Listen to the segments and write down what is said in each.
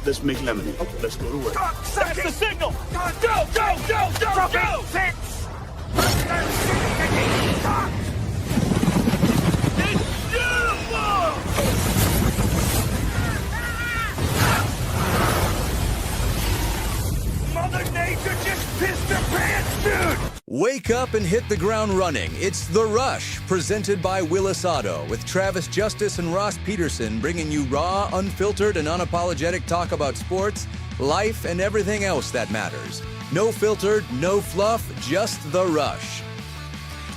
Let's make lemonade. Let's go to work. That's the signal! Go, go, go, go, go! Fix! It's beautiful! Mother Nature just pissed her pants, dude! Wake up and hit the ground running. It's The Rush, presented by Willis Auto, with Travis Justice and Ross Peterson bringing you raw, unfiltered, and unapologetic talk about sports, life, and everything else that matters. No filtered, no fluff, just The Rush.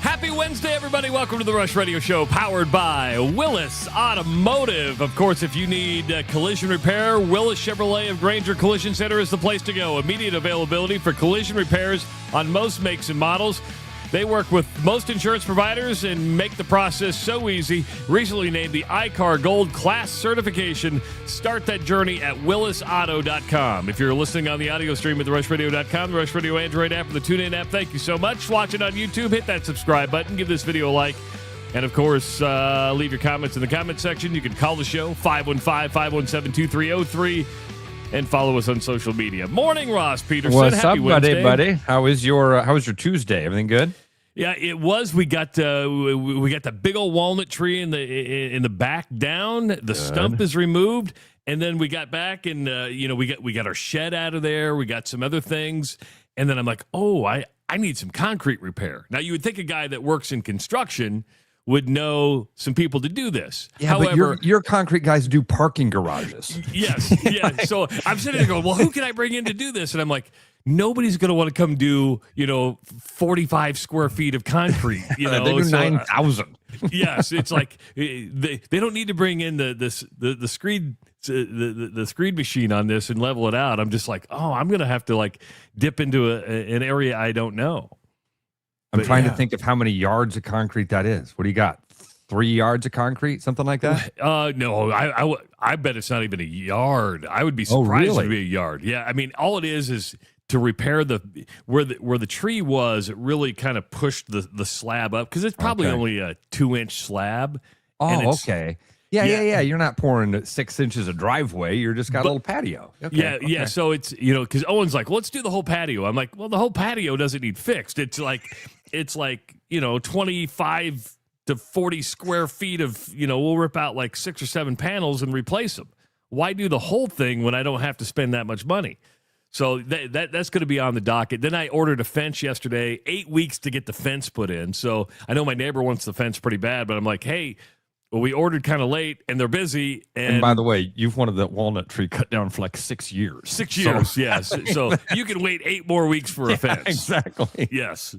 Happy Wednesday, everybody. Welcome to The Rush Radio Show, powered by Willis Automotive. Of course, if you need collision repair, Willis Chevrolet of Granger Collision Center is the place to go. Immediate availability for collision repairs on most makes and models. They work with most insurance providers and make the process so easy. Recently named the iCar Gold Class certification. Start that journey at willisauto.com. If you're listening on the audio stream at therushradio.com, the Rush Radio Android app, or the TuneIn app, thank you so much. Watching on YouTube, hit that subscribe button. Give this video a like. And, of course, leave your comments in the comment section. You can call the show, 515-517-2303. And follow us on social media. Morning, Ross Peterson. What's Happy up, Wednesday. buddy? How was your Tuesday? Everything good? Yeah, it was. We got the big old walnut tree in the back down. The stump is removed, and then we got back, and we got our shed out of there. We got some other things, and then I'm like, oh, I need some concrete repair. Now you would think a guy that works in construction would know some people to do this. Yeah, however, but your concrete guys do parking garages. Yes, yeah. So I'm sitting there going, well, who can I bring in to do this? And I'm like, nobody's going to want to come do, 45 square feet of concrete. They do 9,000. Yes, it's like they don't need to bring in the screed the screed machine on this and level it out. I'm just like, oh, I'm going to have to dip into an area I don't know. I'm trying to think of how many yards of concrete that is. What do you got? 3 yards of concrete, something like that? No, I bet it's not even a yard. I would be surprised if it would be a yard. Yeah, I mean, all it is to repair where the tree was. It really kind of pushed the slab up because it's probably only a 2-inch slab. Oh, okay. Yeah. You're not pouring 6 inches of driveway. You're just got a little patio. Okay, yeah. So it's because Owen's like, well, let's do the whole patio. I'm like, well, the whole patio doesn't need fixed. It's like 25 to 40 square feet of we'll rip out like 6 or 7 panels and replace them. Why do the whole thing when I don't have to spend that much money? So that's going to be on the docket. Then I ordered a fence yesterday. 8 weeks to get the fence put in. So I know my neighbor wants the fence pretty bad, but I'm like, hey. Well, we ordered kind of late, and they're busy. And by the way, you've wanted that walnut tree cut down for like 6 years. 6 years, yes. So you can wait 8 more weeks for a fence. Exactly. Yes.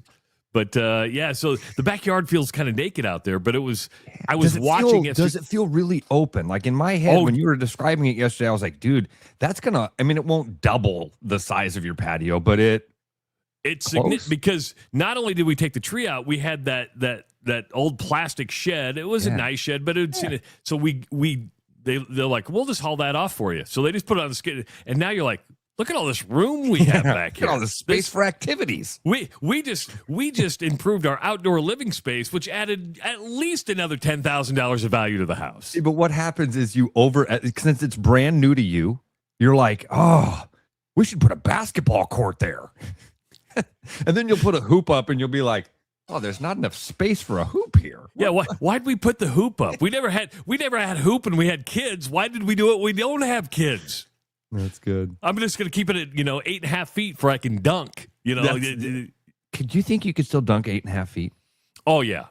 But, so the backyard feels kind of naked out there, but I was watching it. Does it feel really open? Like in my head, when you were describing it yesterday, I was like, dude, that's going to, it won't double the size of your patio, but it's significant because not only did we take the tree out, we had that old plastic shed. It was a nice shed, but so they're like, we'll just haul that off for you. So they just put it on the skid, and now you're like, look at all this room we have back here. Look at all this space for activities. We just improved our outdoor living space, which added at least another $10,000 of value to the house. But what happens is since it's brand new to you, you're like, oh, we should put a basketball court there. And then you'll put a hoop up and you'll be like, oh, there's not enough space for a hoop here. Yeah, why'd we put the hoop up? We never had hoop and we had kids. Why did we do it? We don't have kids. That's good. I'm just going to keep it at 8.5 feet for I can dunk. Could you think you could still dunk 8.5 feet? Oh yeah.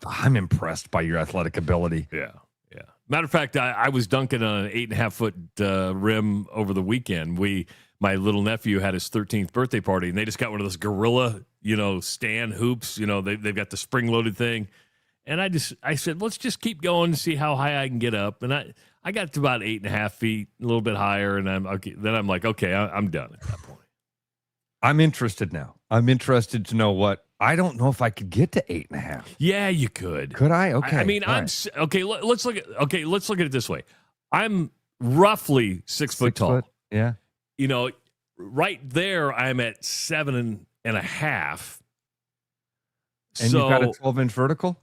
I'm impressed by your athletic ability. Yeah. Matter of fact, I was dunking on an 8.5 foot rim over the weekend. My little nephew had his 13th birthday party, and they just got one of those gorilla, stand hoops. They've got the spring-loaded thing. And I said, let's just keep going to see how high I can get up. And I got to about 8.5 feet, a little bit higher, and I'm like, okay, I'm done at that point. I'm interested now. I'm interested to know what. I don't know if I could get to 8.5. Yeah, you could. Could I? Okay. Okay. Let's look at it this way. I'm roughly 6 foot tall. Yeah. Right there, I'm at 7.5. And you've got a 12-inch vertical?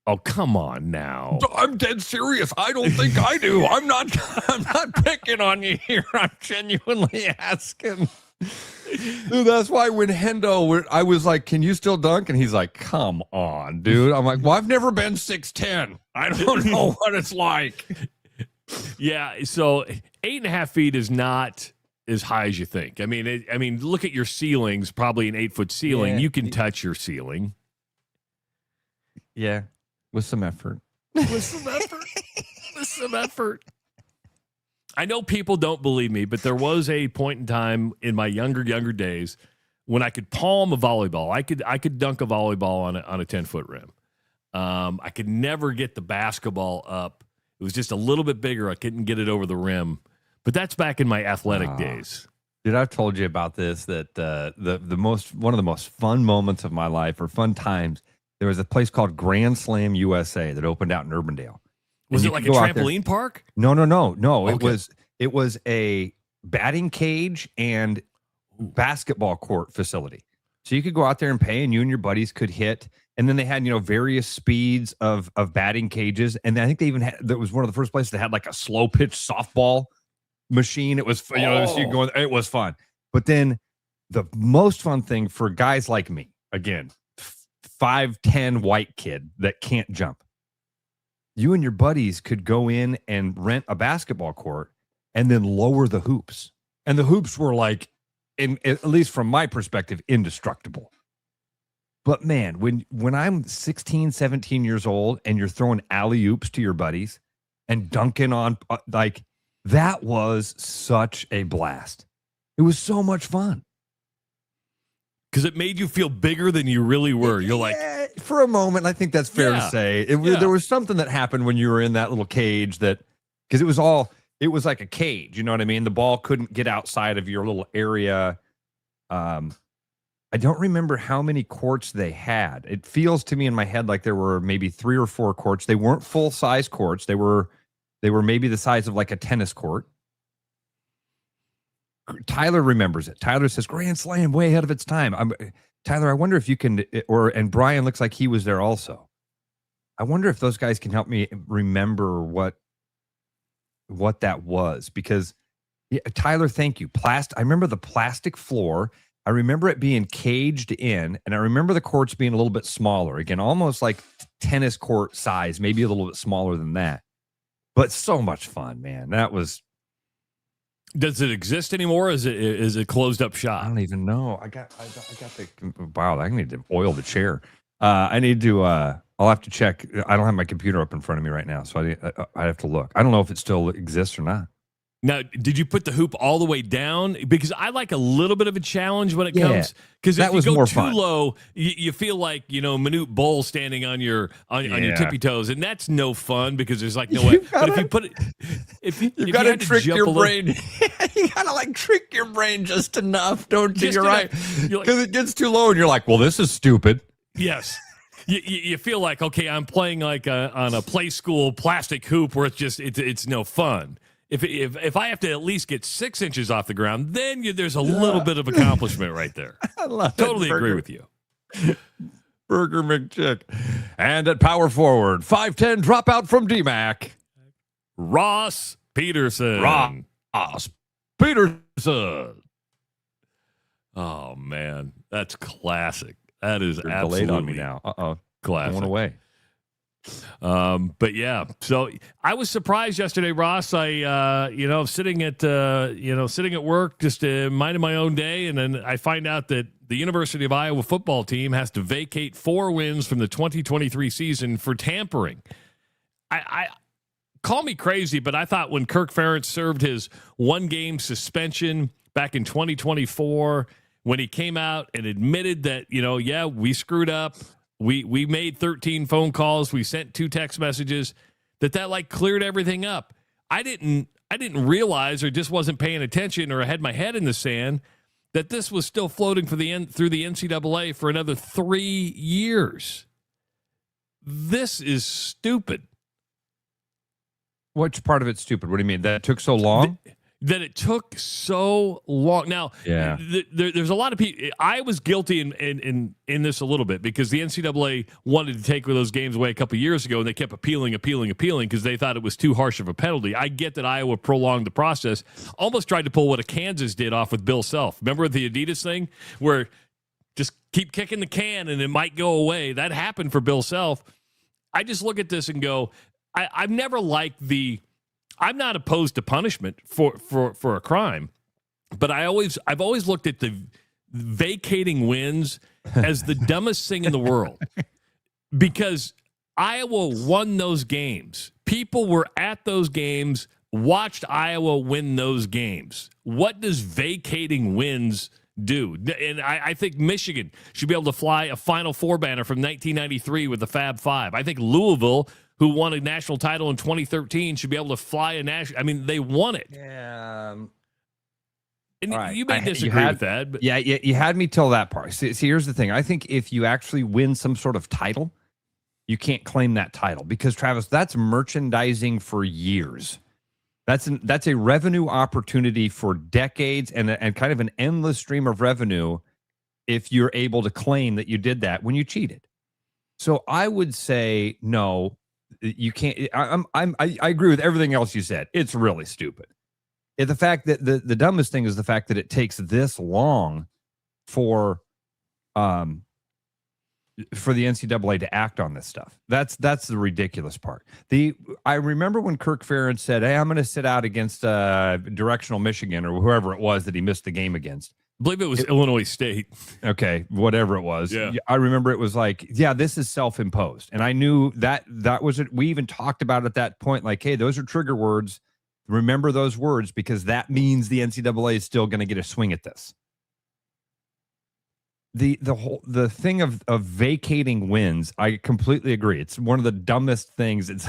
Oh, come on now. I'm dead serious. I don't think I do. I'm not picking on you here. I'm genuinely asking. Dude, that's why when Hendo, I was like, can you still dunk? And he's like, come on, dude. I'm like, well, I've never been 6'10". I don't know what it's like. Yeah, so 8.5 feet is not as high as you think. I mean, look at your ceilings, probably an 8-foot ceiling. Yeah. You can touch your ceiling. Yeah, with some effort. With some effort. With some effort. I know people don't believe me, but there was a point in time in my younger days when I could palm a volleyball. I could dunk a volleyball on a 10-foot rim. I could never get the basketball up. It was just a little bit bigger. I couldn't get it over the rim. But that's back in my athletic days. Dude, I've told you about this, that one of the most fun moments of my life, or fun times, there was a place called Grand Slam USA that opened out in Urbandale. Was it like a trampoline park? No. Okay. It was a batting cage and basketball court facility. So you could go out there and pay, and you and your buddies could hit. And then they had, various speeds of batting cages. And I think they even had, that was one of the first places that had like a slow pitch softball machine. It was, so you go, it was fun. But then the most fun thing for guys like me, again, 5'10" white kid that can't jump, you and your buddies could go in and rent a basketball court and then lower the hoops. And the hoops were like, at least from my perspective, indestructible. But man, when I'm 16, 17 years old and you're throwing alley-oops to your buddies and dunking on, that was such a blast. It was so much fun. Because it made you feel bigger than you really were. You're like, for a moment, I think that's fair to say. There was something that happened when you were in that little cage because it was like a cage, you know what I mean? The ball couldn't get outside of your little area. I don't remember how many courts they had. It feels to me in my head like there were maybe 3 or 4 courts. They weren't full-size courts. They were maybe the size of like a tennis court. Tyler remembers it. Tyler says, Grand Slam, way ahead of its time. Tyler, I wonder if you can, and Brian looks like he was there also. I wonder if those guys can help me remember what that was, because Tyler, thank you. I remember the plastic floor. I remember it being caged in, and I remember the courts being a little bit smaller. Again, almost like tennis court size, maybe a little bit smaller than that. But so much fun, man. That was. Does it exist anymore? Is it closed up shop? I don't even know. I got the. Wow, I need to oil the chair. I need to. I'll have to check. I don't have my computer up in front of me right now, so I have to look. I don't know if it still exists or not. Now, did you put the hoop all the way down? Because I like a little bit of a challenge when it comes. Because if you go too low, you feel like Manute Bol standing on your tippy toes, and that's no fun because there's like no way. But if you put it, you've got to trick your brain. You got to trick your brain just enough, don't you? You're right. Because it gets too low, and you're like, well, this is stupid. Yes. You feel like, okay, I'm playing like on a play school plastic hoop where it's no fun. If I have to at least get 6 inches off the ground, then there's a little bit of accomplishment right there. I love totally agree with you. Burger McChick. And at power forward, 5'10" dropout from DMAC, Ross Peterson. Ross Peterson. Oh, man. That's classic. That is You're absolutely delayed on me now. Classic. Going away. But yeah, so I was surprised yesterday, Ross. I, sitting at work, just minding my own day. And then I find out that the University of Iowa football team has to vacate 4 wins from the 2023 season for tampering. I call me crazy, but I thought when Kirk Ferentz served his 1-game suspension back in 2024, when he came out and admitted that, we screwed up. We made 13 phone calls. We sent 2 text messages. That cleared everything up. I didn't realize, or just wasn't paying attention, or I had my head in the sand, that this was still floating through the NCAA for another 3 years. This is stupid. Which part of it's stupid? What do you mean? That it took so long? that it took so long. Now, Yeah. There's a lot of people. I was guilty in this a little bit because the NCAA wanted to take those games away a couple of years ago, and they kept appealing because they thought it was too harsh of a penalty. I get that Iowa prolonged the process, almost tried to pull what Kansas did off with Bill Self. Remember the Adidas thing where just keep kicking the can and it might go away? That happened for Bill Self. I just look at this and go, I've never liked I'm not opposed to punishment for a crime, but I've always looked at the vacating wins as the dumbest thing in the world because Iowa won those games. People were at those games, watched Iowa win those games. What does vacating wins do? And I think Michigan should be able to fly a Final Four banner from 1993 with the Fab Five. I think Louisville, who won a national title in 2013, should be able to fly a national. I mean, they won it. Yeah. And right. You may disagree with that. But. Yeah, you had me till that part. See, here's the thing. I think if you actually win some sort of title, you can't claim that title because, Travis, that's merchandising for years. That's a revenue opportunity for decades and kind of an endless stream of revenue if you're able to claim that you did that when you cheated. So I would say no. You can't. I agree with everything else you said. It's really stupid. The fact that the dumbest thing is the fact that it takes this long for the NCAA to act on this stuff. That's the ridiculous part. I remember when Kirk Ferentz said, "Hey, I'm going to sit out against Directional Michigan or whoever it was that he missed the game against." I believe it was Illinois State. Okay, whatever it was. Yeah. I remember it was like, yeah, this is self-imposed. And I knew that was it. We even talked about it at that point, like, hey, those are trigger words. Remember those words because that means the NCAA is still going to get a swing at this. The thing of vacating wins, I completely agree. It's one of the dumbest things. It's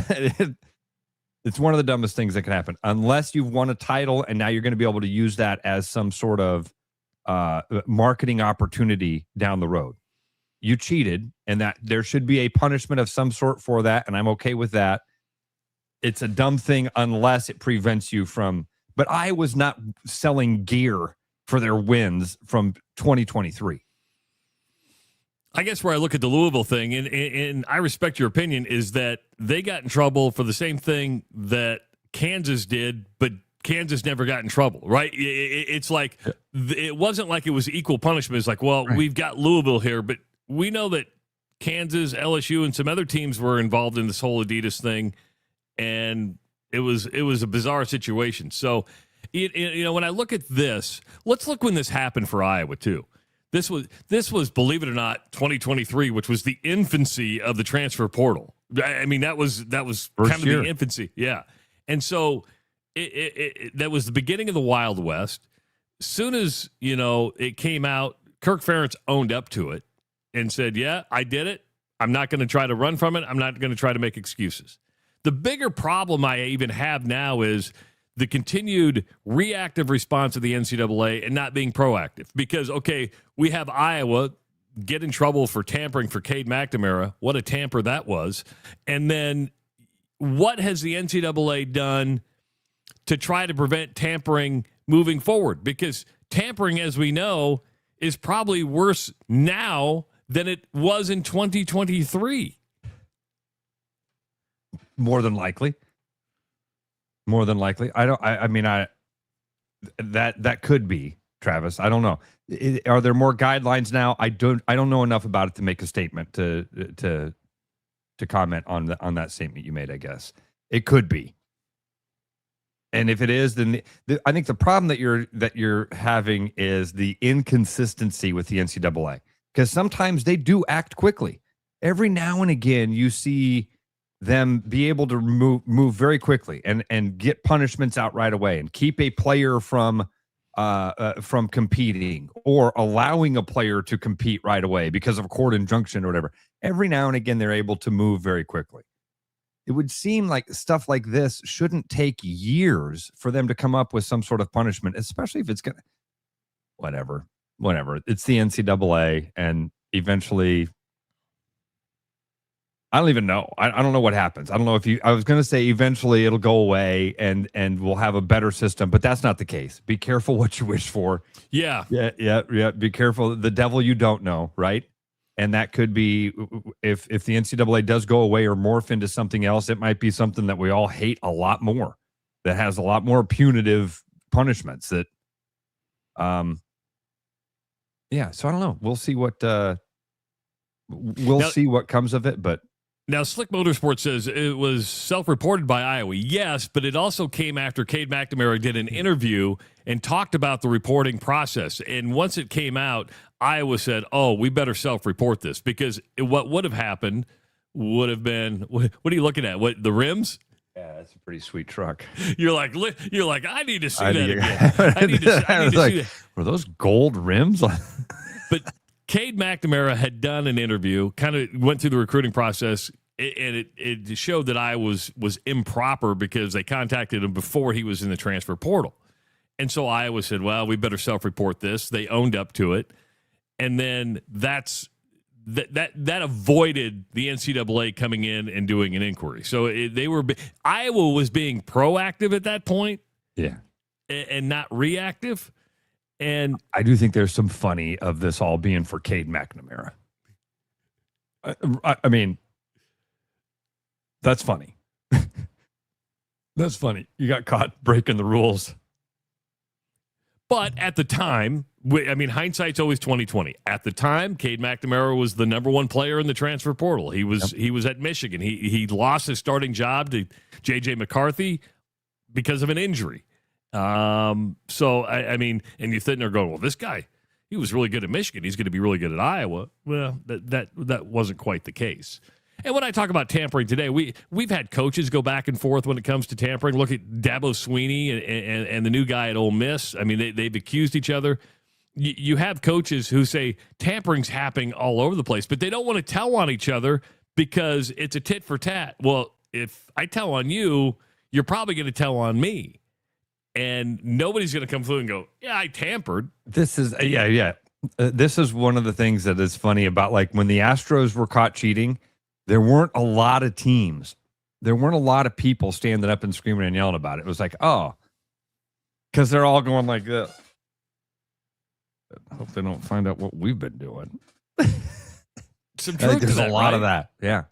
one of the dumbest things that can happen unless you've won a title and now you're going to be able to use that as some sort of marketing opportunity down the road. You cheated, and that there should be a punishment of some sort for that, and I'm okay with that. It's a dumb thing unless it prevents you from. But I was not selling gear for their wins from 2023. I guess where I look at the Louisville thing, and I respect your opinion, is that they got in trouble for the same thing that Kansas did, but Kansas never got in trouble, right? It's like it wasn't like it was equal punishment. It's like, well, right. We've got Louisville here, but we know that Kansas, LSU, and some other teams were involved in this whole Adidas thing, and it was a bizarre situation. So, when I look at this, let's look when this happened for Iowa too. This was, believe it or not, 2023, which was the infancy of the transfer portal. I mean, that was kind of the infancy, yeah. And so. That was the beginning of the Wild West. Soon as, it came out, Kirk Ferentz owned up to it and said, yeah, I did it. I'm not going to try to run from it. I'm not going to try to make excuses. The bigger problem I even have now is the continued reactive response of the NCAA and not being proactive. Because, okay, we have Iowa get in trouble for tampering for Cade McNamara. What a tamper that was. And then what has the NCAA done to try to prevent tampering moving forward? Because tampering, as we know, is probably worse now than it was in 2023. More than likely. That could be, Travis. I don't know. Are there more guidelines now? I don't know enough about it to make a statement to comment on that statement you made, I guess. It could be. And if it is, then I think the problem that you're having is the inconsistency with the NCAA, because sometimes they do act quickly. Every now and again, you see them be able to move very quickly and get punishments out right away and keep a player from competing or allowing a player to compete right away because of a court injunction or whatever. Every now and again, they're able to move very quickly. It would seem like stuff like this shouldn't take years for them to come up with some sort of punishment, especially if it's going to, whatever. It's the NCAA, and eventually I don't even know. I don't know what happens. I don't know if I was going to say eventually it'll go away and we'll have a better system, but that's not the case. Be careful what you wish for. Yeah. Yeah. Be careful. The devil you don't know, right? And that could be if the NCAA does go away or morph into something else, it might be something that we all hate a lot more, that has a lot more punitive punishments that, yeah. So I don't know. We'll see what, see what comes of it, but. Now, Slick Motorsports says it was self-reported by Iowa. Yes, but it also came after Cade McNamara did an interview and talked about the reporting process. And once it came out, Iowa said, oh, we better self-report this, because what would have happened would have been, what are you looking at? What, the rims? Yeah, that's a pretty sweet truck. You're like, I need to see that again. I need to see that. Were those gold rims? But Cade McNamara had done an interview, kind of went through the recruiting process, and it showed that I was improper because they contacted him before he was in the transfer portal. And so Iowa said, well, we better self-report this. They owned up to it. And then that avoided the NCAA coming in and doing an inquiry. So Iowa was being proactive at that point. Yeah. And not reactive. And I do think there's some funny of this all being for Cade McNamara. I mean, that's funny. That's funny. You got caught breaking the rules. But at the time, I mean, hindsight's always 20/20. At the time, Cade McNamara was the number one player in the transfer portal. He was at Michigan. He lost his starting job to J.J. McCarthy because of an injury. So I mean, and you're sitting there going, well, this guy, he was really good at Michigan. He's going to be really good at Iowa. Well, that wasn't quite the case. And when I talk about tampering today, we've had coaches go back and forth when it comes to tampering. Look at Dabo Sweeney and the new guy at Ole Miss. I mean, they've accused each other. You have coaches who say tampering's happening all over the place, but they don't want to tell on each other because it's a tit for tat. Well, if I tell on you, you're probably going to tell on me. And nobody's going to come through and go, yeah, I tampered. This is, this is one of the things that is funny about, like, when the Astros were caught cheating, there weren't a lot of teams. There weren't a lot of people standing up and screaming and yelling about it. It was like, oh, because they're all going like this. I hope they don't find out what we've been doing. Some I think truth to there's that, a lot right? of that. Yeah.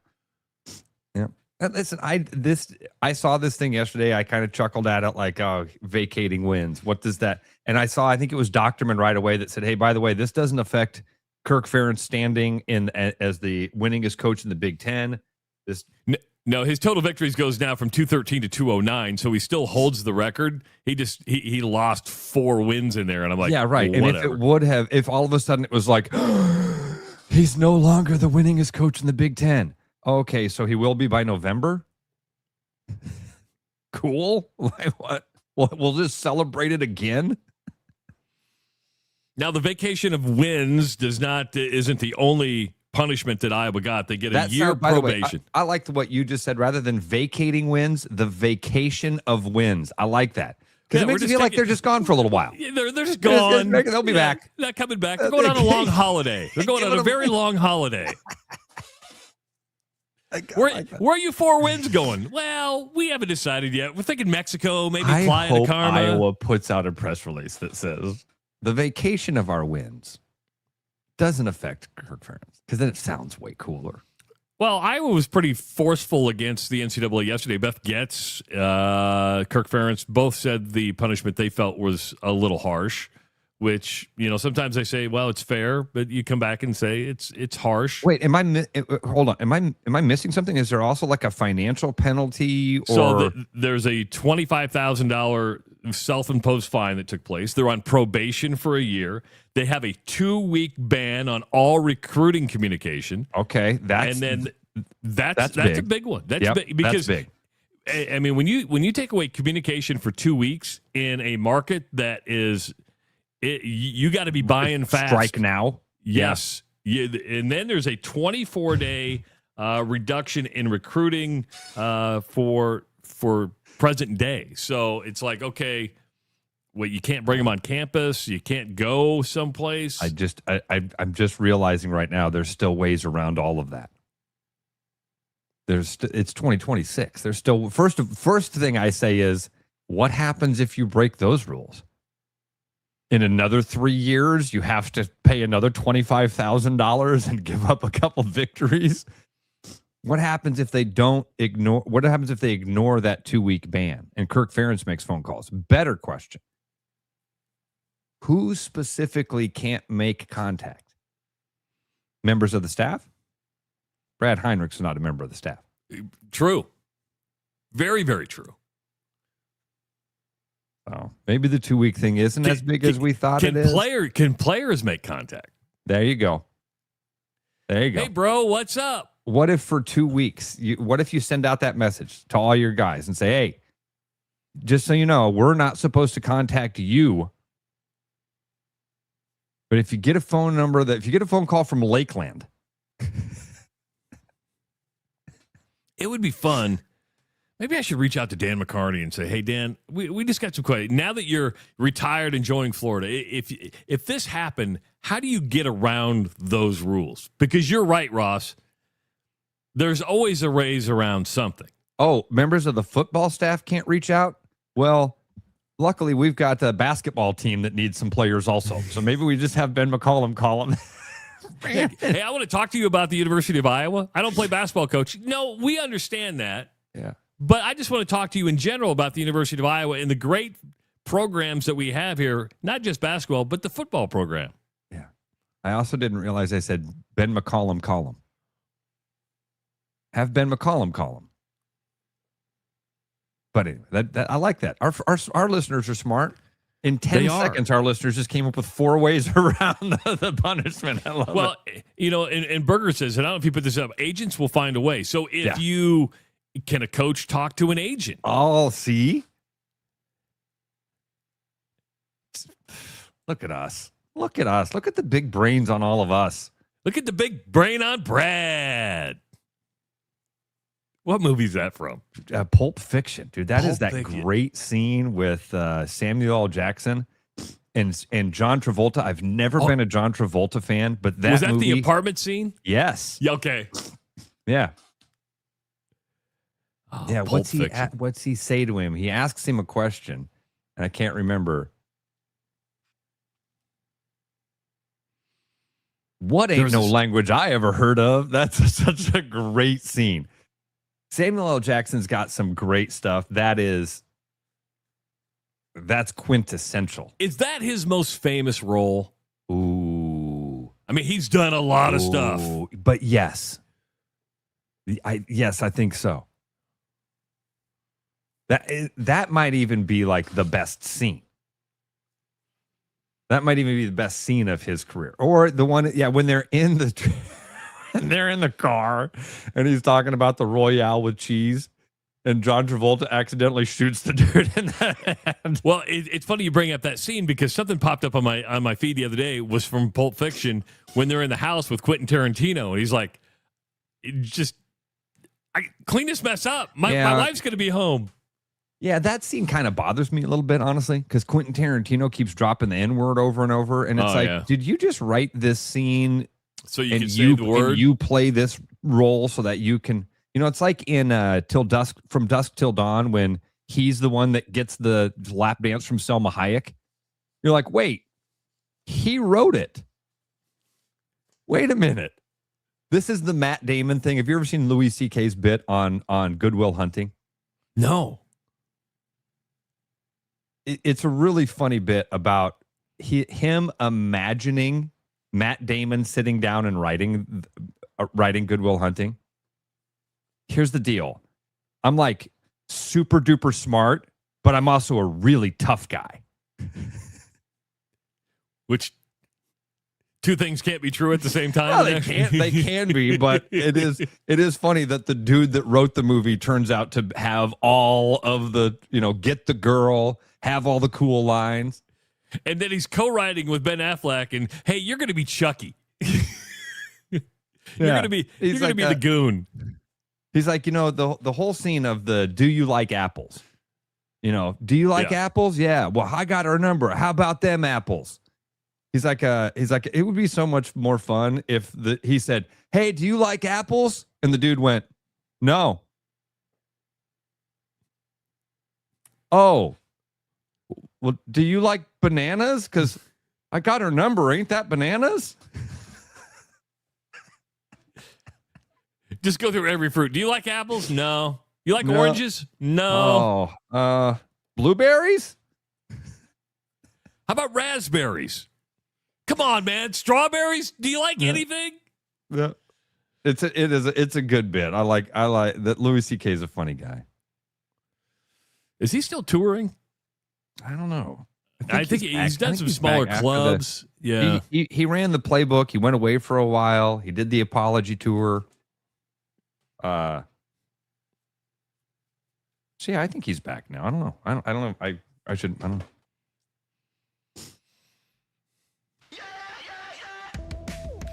Yeah. And listen, I saw this thing yesterday. I kind of chuckled at it like, oh, vacating wins. What does that? And I think it was Doctorman right away that said, hey, by the way, this doesn't affect Kirk Ferentz standing as the winningest coach in the Big Ten. No, his total victories goes now from 213 to 209, so he still holds the record. He lost 4 wins in there, and I'm like, yeah, right. Whatever. And if all of a sudden it was like, he's no longer the winningest coach in the Big Ten. Okay, so he will be by November. Cool. Like, what? We'll just celebrate it again. Now, the vacation of wins isn't the only punishment that Iowa got. They get a year probation. I like what you just said. Rather than vacating wins, the vacation of wins. I like that. Because it makes me feel like they're just gone for a little while. Yeah, they're just gone. They'll be back. Not coming back. They're going on a long holiday. They're going on a very long holiday. Where are you 4 wins going? Well, we haven't decided yet. We're thinking Mexico, maybe Playa de Carmen. Iowa puts out a press release that says the vacation of our wins doesn't affect Kirk Ferentz, because then it sounds way cooler. Well, Iowa was pretty forceful against the NCAA yesterday. Beth Goetz, Kirk Ferentz both said the punishment they felt was a little harsh, which, sometimes they say, well, it's fair, but you come back and say it's harsh. Wait, hold on. Am I missing something? Is there also like a financial penalty? So there's a $25,000 self-imposed fine that took place. They're on probation for a year. They have a 2-week ban on all recruiting communication. Okay, that's a big one. That's big because that's big. I mean, when you take away communication for 2 weeks in a market that is, you got to be buying fast. Strike now. Yes. Yeah. And then there's a 24-day reduction in recruiting for present day. So it's like, okay, well, you can't bring them on campus. You can't go someplace. I'm just realizing right now there's still ways around all of that. it's 2026. There's still first thing I say is, what happens if you break those rules? In another 3 years, you have to pay another $25,000 and give up a couple victories. What happens if they ignore that 2-week ban? And Kirk Ferentz makes phone calls. Better question. Who specifically can't make contact? Members of the staff? Brad Heinrich's not a member of the staff. True. Very, very true. So maybe the 2-week thing isn't as big as we thought it is. Can players make contact? There you go. Hey, bro, what's up? What if for 2 weeks, what if you send out that message to all your guys and say, hey, just so you know, we're not supposed to contact you. But if you get a phone call from Lakeland, it would be fun. Maybe I should reach out to Dan McCarty and say, hey, Dan, we just got some questions. Now that you're retired enjoying Florida, if this happened, how do you get around those rules? Because you're right, Ross. There's always a raise around something. Oh, members of the football staff can't reach out? Well, luckily we've got a basketball team that needs some players also. So maybe we just have Ben McCollum call them. Hey, I want to talk to you about the University of Iowa. I don't play basketball, coach. No, we understand that. Yeah. But I just want to talk to you in general about the University of Iowa and the great programs that we have here, not just basketball, but the football program. Yeah. I also didn't realize I said Ben McCollum call him. Have Ben McCollum call him. But anyway, that I like that. Our listeners are smart. In 10 seconds, our listeners just came up with 4 ways around the punishment. I love it. And Berger says, and I don't know if you put this up, agents will find a way. So if can a coach talk to an agent? Oh, see? Look at us. Look at us. Look at the big brains on all of us. Look at the big brain on Brad. What movie is that from? Pulp Fiction, dude. That is Pulp that Fiction. great scene with Samuel L. Jackson and John Travolta. I've never been a John Travolta fan, but that was that movie, the apartment scene? Yes. Yeah, okay. Yeah. Oh, Yeah. Pulp Fiction. What's he say to him? He asks him a question, and I can't remember. What ain't no language I ever heard of? That's such a great scene. Samuel L. Jackson's got some great stuff. That's quintessential. Is that his most famous role? Ooh. I mean, he's done a lot of stuff. But yes. I think so. That might even be like the best scene. That might even be the best scene of his career. Or the one, when they're in the and they're in the car and he's talking about the Royale with cheese and John Travolta accidentally shoots the dude in the head. Well, it's funny you bring up that scene because something popped up on my feed the other day was from Pulp Fiction when they're in the house with Quentin Tarantino and he's like, clean this mess up. My wife's going to be home. Yeah, that scene kind of bothers me a little bit, honestly, because Quentin Tarantino keeps dropping the N-word over and over. And it's did you just write this scene so you can say the word? And you play this role so that you can, it's like in From Dusk Till Dawn when he's the one that gets the lap dance from Selma Hayek. You're like, wait, he wrote it. Wait a minute. This is the Matt Damon thing. Have you ever seen Louis C.K.'s bit on Good Will Hunting? No. It's a really funny bit about him imagining Matt Damon sitting down and writing Good Will Hunting. Here's the deal. I'm like super duper smart, but I'm also a really tough guy. Which two things can't be true at the same time? Well, they can be, but it is funny that the dude that wrote the movie turns out to have all of the, get the girl, have all the cool lines. And then he's co-writing with Ben Affleck and, hey, you're going to be Chucky. You're going to be the goon. He's like, the whole scene of the do you like apples? Do you like apples? Yeah. Well, I got her number. How about them apples? He's like, it would be so much more fun if he said, hey, do you like apples? And the dude went, No. Oh. Well, do you like bananas? Because I got her number. Ain't that bananas? Just go through every fruit. Do you like apples? No. You like No. oranges? No. Oh. Blueberries? How about raspberries? Come on, man. Strawberries? Do you like anything? Yeah. It's a good bit. I like that. Louis C.K. is a funny guy. Is he still touring? I don't know. I think he's done some smaller clubs. Yeah. He ran the playbook. He went away for a while. He did the apology tour. See, I think he's back now. I don't know. I don't know. I don't know.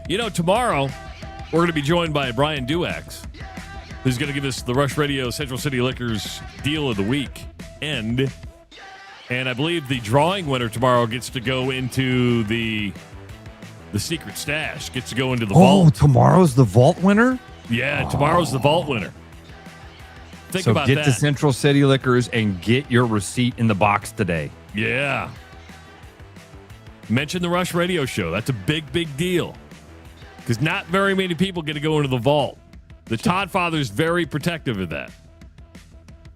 You know, tomorrow we're going to be joined by Brian Duax, who's going to give us the Rush Radio Central City Liquors Deal of the Week. And I believe the drawing winner tomorrow gets to go into the secret stash, gets to go into the vault. Oh, tomorrow's the vault winner? Yeah, tomorrow's the vault winner. Think so about get that. to Central City Liquors and get your receipt in the box today. Yeah. Mention the Rush Radio Show. That's a big, big deal. Because not very many people get to go into the vault. The Todd Father's very protective of that.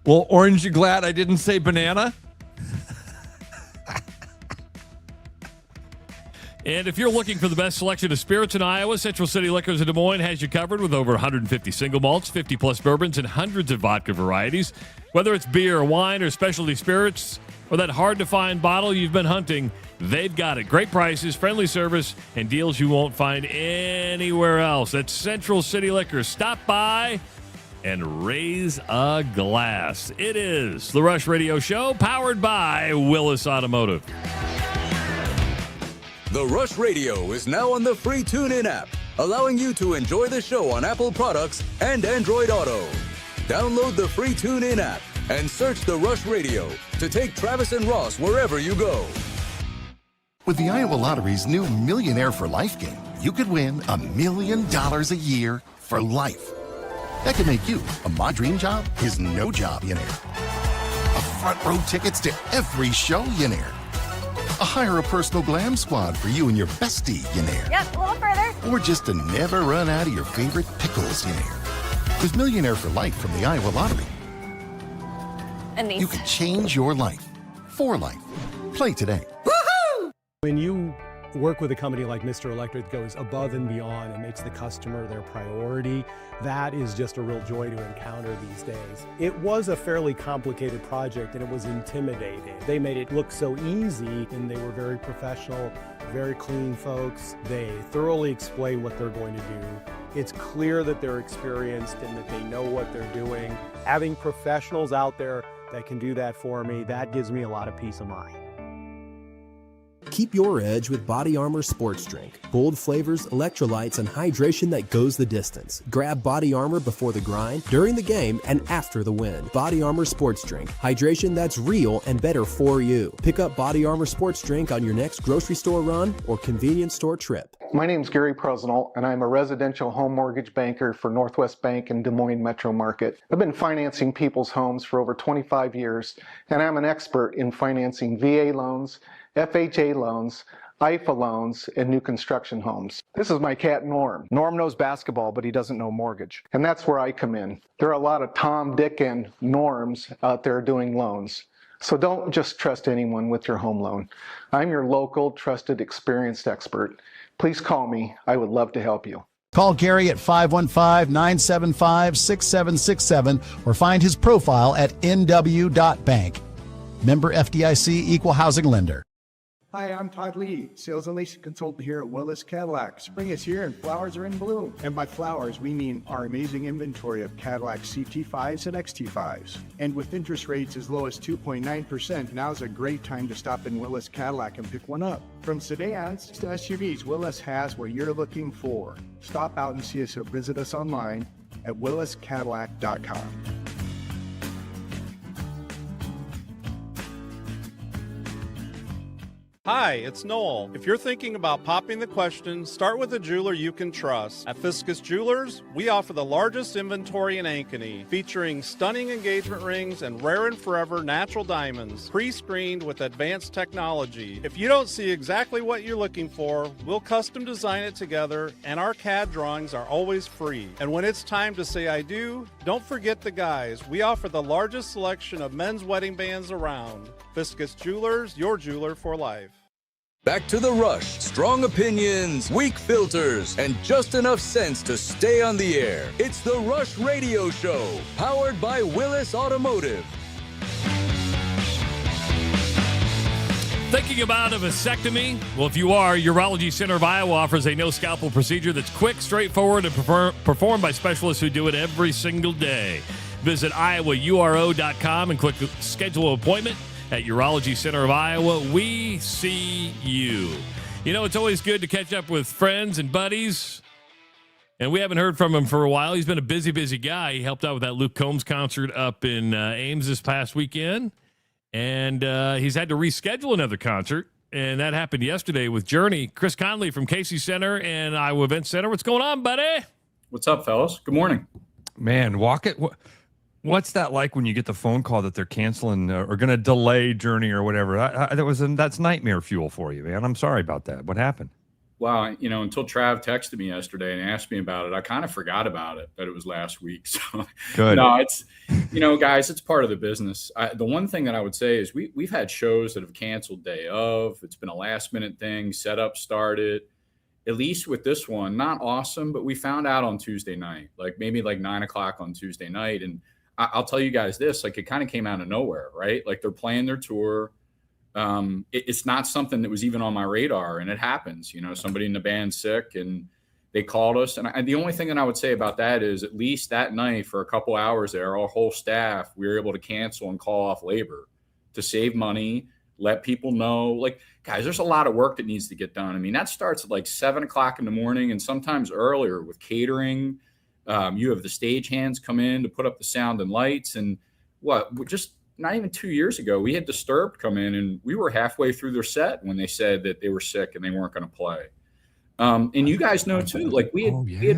Well, Orange, you glad I didn't say banana? And if you're looking for the best selection of spirits in Iowa, Central City Liquors in Des Moines has you covered with over 150 single malts, 50-plus bourbons, and hundreds of vodka varieties. Whether it's beer, wine, or specialty spirits, or that hard-to-find bottle you've been hunting, they've got it. Great prices, friendly service, and deals you won't find anywhere else. At Central City Liquors. Stop by and raise a glass. It is the Rush Radio Show, powered by Willis Automotive. The Rush Radio is now on the free TuneIn app, allowing you to enjoy the show on Apple products and Android Auto. Download the free TuneIn app and search The Rush Radio to take Travis and Ross wherever you go. With the Iowa Lottery's new Millionaire for Life game, you could win $1 million a year for life. That could make you a My Dream Job is No Job millionaire. A front row tickets to every show millionaire. A hire a personal glam squad for you and your bestie millionaire. Yep, a little further. Or just to never run out of your favorite pickles millionaire. With Millionaire for Life from the Iowa Lottery, And these. you can change your life for life. Play today. When you work with a company like Mr. Electric that goes above and beyond and makes the customer their priority, that is just a real joy to encounter these days. It was a fairly complicated project and it was intimidating. They made it look so easy and they were very professional, very clean folks. They thoroughly explain what they're going to do. It's clear that they're experienced and that they know what they're doing. Having professionals out there that can do that for me, that gives me a lot of peace of mind. Keep your edge with Body Armor Sports Drink. Bold flavors, electrolytes, and hydration that goes the distance. Grab Body Armor before the grind, during the game, and after the win. Body Armor Sports Drink. Hydration that's real and better for you. Pick up Body Armor Sports Drink on your next grocery store run or convenience store trip. My name's Gary Prosnell, and I'm a residential home mortgage banker for Northwest Bank in Des Moines Metro Market. I've been financing people's homes for over 25 years, and I'm an expert in financing VA loans, FHA loans, IFA loans, and new construction homes. This is my cat, Norm. Norm knows basketball, but he doesn't know mortgage. And that's where I come in. There are a lot of Tom, Dick, and Norms out there doing loans. So don't just trust anyone with your home loan. I'm your local, trusted, experienced expert. Please call me. I would love to help you. Call Gary at 515-975-6767 or find his profile at nw.bank. Member FDIC, Equal Housing Lender. Hi, I'm Todd Lee, sales and leasing consultant here at Willis Cadillac. Spring is here and flowers are in bloom. And by flowers, we mean our amazing inventory of Cadillac CT5s and XT5s. And with interest rates as low as 2.9%, now's a great time to stop in Willis Cadillac and pick one up. From sedans to SUVs, Willis has what you're looking for. Stop out and see us or visit us online at williscadillac.com. Hi, it's Noel. If you're thinking about popping the question, start with a jeweler you can trust. At Fiscus Jewelers, we offer the largest inventory in Ankeny, featuring stunning engagement rings and rare and forever natural diamonds, pre-screened with advanced technology. If you don't see exactly what you're looking for, we'll custom design it together, and our CAD drawings are always free. And when it's time to say I do, don't forget the guys. We offer the largest selection of men's wedding bands around. Fiscus Jewelers, your jeweler for life. Back to the Rush. Strong opinions, weak filters, and just enough sense to stay on the air. It's the Rush Radio Show, powered by Willis Automotive. Thinking about a vasectomy? Well, if you are, Urology Center of Iowa offers a no-scalpel procedure that's quick, straightforward, and performed by specialists who do it every single day. Visit iowauro.com and click Schedule an Appointment. At Urology Center of Iowa, we see you. You know, it's always good to catch up with friends and buddies, and we haven't heard from him for a while. He's been a busy, busy guy. He helped out with that Luke Combs concert up in Ames this past weekend, and he's had to reschedule another concert, and that happened yesterday with Journey. Chris Conley from Casey Center and Iowa Event Center. What's going on, buddy? What's up, fellas? Good morning. Man, what's that like when you get the phone call that they're canceling or going to delay Journey or whatever? That's nightmare fuel for you, man. I'm sorry about that. What happened? Well, you know, until Trav texted me yesterday and asked me about it, I kind of forgot about it, that it was last week. So, good. No, it's, you know, guys, it's part of the business. The one thing that I would say is we've had shows that have canceled day of. It's been a last minute thing. Setup started. At least with this one, not awesome, but we found out on Tuesday night, like maybe like 9 o'clock on Tuesday night. And I'll tell you guys this, like it kind of came out of nowhere, right? Like they're playing their tour. It's not something that was even on my radar, and it happens. You know, somebody in the band's sick and they called us. And the only thing that I would say about that is at least that night for a couple hours there, our whole staff, we were able to cancel and call off labor to save money, let people know. Like, guys, there's a lot of work that needs to get done. I mean, that starts at like 7 o'clock in the morning and sometimes earlier with catering. You have the stage hands come in to put up the sound and lights. And just not even 2 years ago, we had Disturbed come in and we were halfway through their set when they said that they were sick and they weren't going to play. And you guys know too, like we had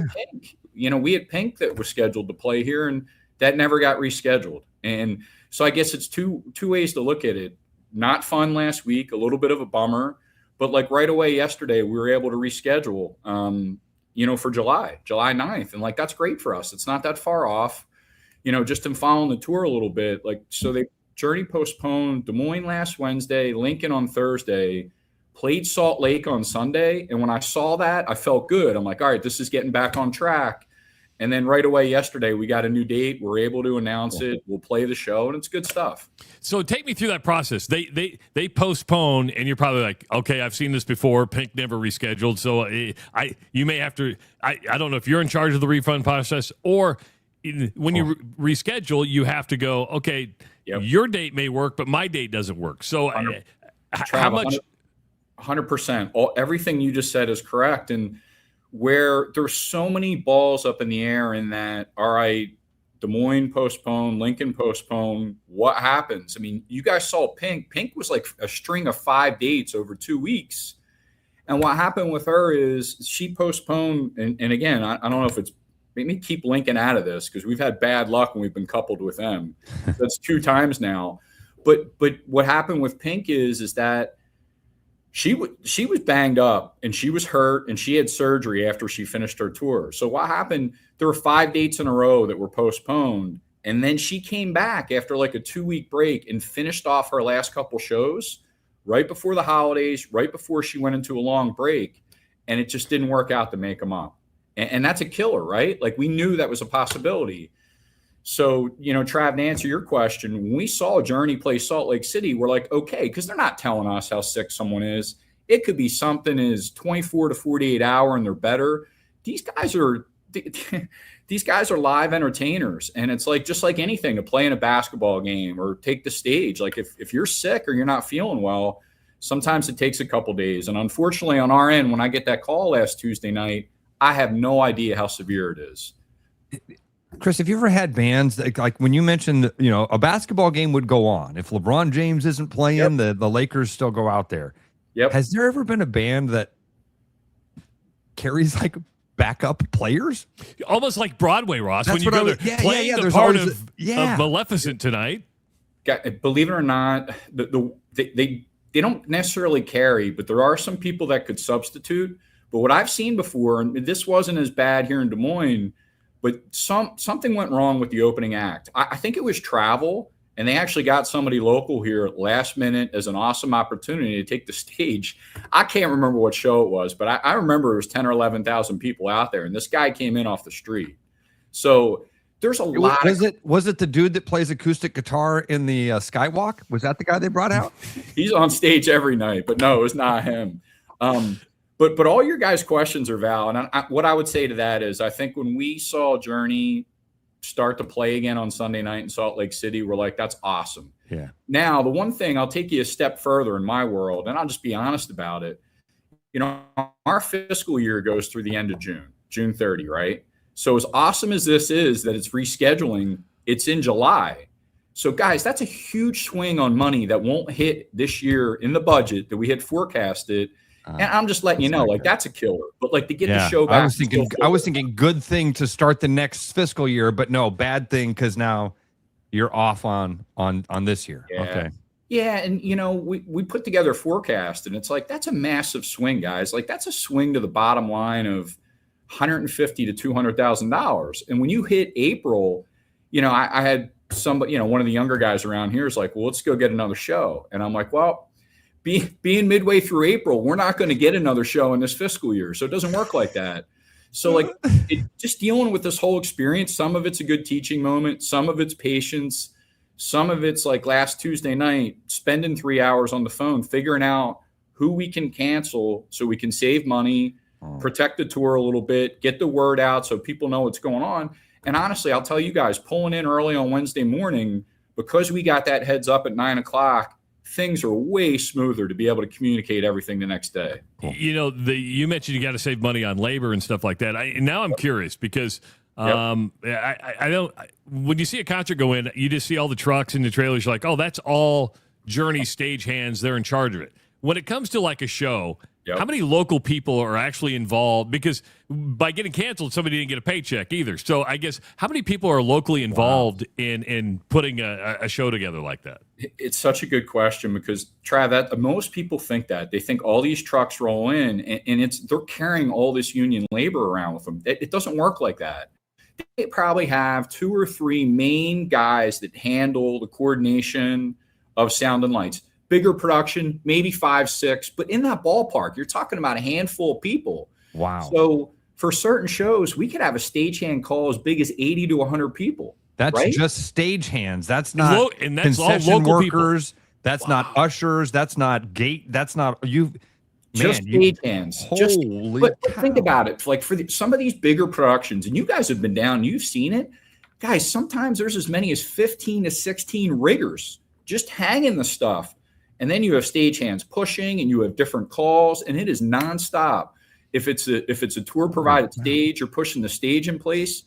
Pink, you know, we had Pink that was scheduled to play here and that never got rescheduled. And so I guess it's two ways to look at it. Not fun last week, a little bit of a bummer, but like right away yesterday, we were able to reschedule, you know, for July 9th. And like, that's great for us. It's not that far off, you know, just in following the tour a little bit. Like, so they Journey postponed Des Moines last Wednesday, Lincoln on Thursday, played Salt Lake on Sunday. And when I saw that, I felt good. I'm like, all right, this is getting back on track. And then right away yesterday, we got a new date. We're able to announce it. We'll play the show, and it's good stuff. So take me through that process. They postpone, and you're probably like, okay, I've seen this before. Pink never rescheduled, so you may have to. I don't know if you're in charge of the refund process, or when you reschedule, you have to go. Okay, your date may work, but my date doesn't work. So how much? 100%. Everything you just said is correct, and where there's so many balls up in the air in that, all right, Des Moines postponed, Lincoln postponed, what happens? I mean, you guys saw Pink. Pink was like a string of 5 dates over 2 weeks. And what happened with her is she postponed, and again, I don't know if it's, make me keep Lincoln out of this because we've had bad luck when we've been coupled with them. That's 2 times now. But what happened with Pink is that she was banged up and she was hurt and she had surgery after she finished her tour. So what happened, there were 5 dates in a row that were postponed. And then she came back after like a 2-week break and finished off her last couple shows right before the holidays, right before she went into a long break. And it just didn't work out to make them up. And that's a killer, right? Like we knew that was a possibility. So, you know, Trav, to answer your question, when we saw Journey play Salt Lake City, we're like, okay, because they're not telling us how sick someone is. It could be something as 24 to 48 hour and they're better. These guys are live entertainers. And it's like, just like anything, to play in a basketball game or take the stage. Like if you're sick or you're not feeling well, sometimes it takes a couple days. And unfortunately on our end, when I get that call last Tuesday night, I have no idea how severe it is. Chris, have you ever had bands like when you mentioned, you know, a basketball game would go on if LeBron James isn't playing, the Lakers still go out there. Yep. Has there ever been a band that carries like backup players? Almost like Broadway, Ross. That's when you what I go was- there, yeah, playing yeah, the there's part always of Maleficent tonight. Believe it or not, they don't necessarily carry, but there are some people that could substitute. But what I've seen before, and this wasn't as bad here in Des Moines, but something went wrong with the opening act. I think it was travel, and they actually got somebody local here last minute as an awesome opportunity to take the stage. I can't remember what show it was, but I remember it was 10 or 11,000 people out there, and this guy came in off the street. So there's a lot. Was it the dude that plays acoustic guitar in the Skywalk? Was that the guy they brought out? He's on stage every night, but no, it's not him. But all your guys' questions are valid. And what I would say to that is, I think when we saw Journey start to play again on Sunday night in Salt Lake City, we're like, that's awesome. Yeah. Now, the one thing, I'll take you a step further in my world, and I'll just be honest about it. You know, our fiscal year goes through the end of June 30, right? So as awesome as this is that it's rescheduling, it's in July. So guys, that's a huge swing on money that won't hit this year in the budget that we had forecasted. And I'm just letting you know, like, that's a killer. But like, to get the show back, I was thinking good thing to start the next fiscal year, but no, bad thing because now you're off on this year. Yeah. Okay. Yeah, and you know, we put together a forecast, and it's like, that's a massive swing, guys. Like, that's a swing to the bottom line of $150,000 to $200,000. And when you hit April, you know, I had somebody, you know, one of the younger guys around here is like, well, let's go get another show. And I'm like, well, being midway through April, we're not going to get another show in this fiscal year. So it doesn't work like that. So like, just dealing with this whole experience, some of it's a good teaching moment, some of it's patience, some of it's like last Tuesday night, spending 3 hours on the phone, figuring out who we can cancel so we can save money, protect the tour a little bit, get the word out so people know what's going on. And honestly, I'll tell you guys, pulling in early on Wednesday morning, because we got that heads up at 9 o'clock, things are way smoother to be able to communicate everything the next day. You know, you mentioned you got to save money on labor and stuff like that. Now I'm curious because I don't. When you see a concert go in, you just see all the trucks and the trailers. You're like, oh, that's all Journey stagehands. They're in charge of it. When it comes to like a show, how many local people are actually involved? Because by getting canceled, somebody didn't get a paycheck either. So I guess how many people are locally involved in putting a show together like that? It's such a good question because, Trav, most people think that. They think all these trucks roll in and they're carrying all this union labor around with them. It doesn't work like that. They probably have 2 or 3 main guys that handle the coordination of sound and lights. Bigger production, maybe 5, 6, but in that ballpark, you're talking about a handful of people. Wow. So for certain shows, we could have a stagehand call as big as 80 to 100 people. That's right? just stagehands. That's not and that's concession all local workers. People. That's not ushers. That's not gate. That's not you. Just stagehands. But think about it. Like for some of these bigger productions, and you guys have been down, you've seen it. Guys, sometimes there's as many as 15 to 16 riggers just hanging the stuff. And then you have stagehands pushing, and you have different calls, and it is nonstop. If it's a tour provided stage, you're pushing the stage in place.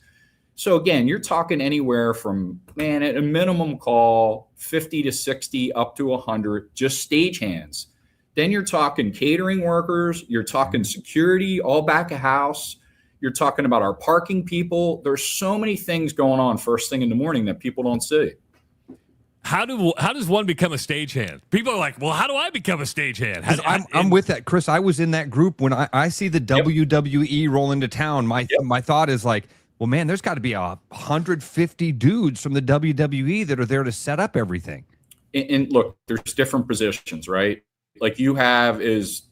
So again, you're talking anywhere from, man, at a minimum call 50 to 60 up to 100, just stagehands. Then you're talking catering workers, you're talking security, all back of house. You're talking about our parking people. There's so many things going on first thing in the morning that people don't see. How does one become a stagehand? People are like, well, how do I become a stagehand? I'm with that, Chris. I was in that group when I see the WWE roll into town. My thought is like, well, man, there's got to be 150 dudes from the WWE that are there to set up everything. And look, there's different positions, right? Like you have is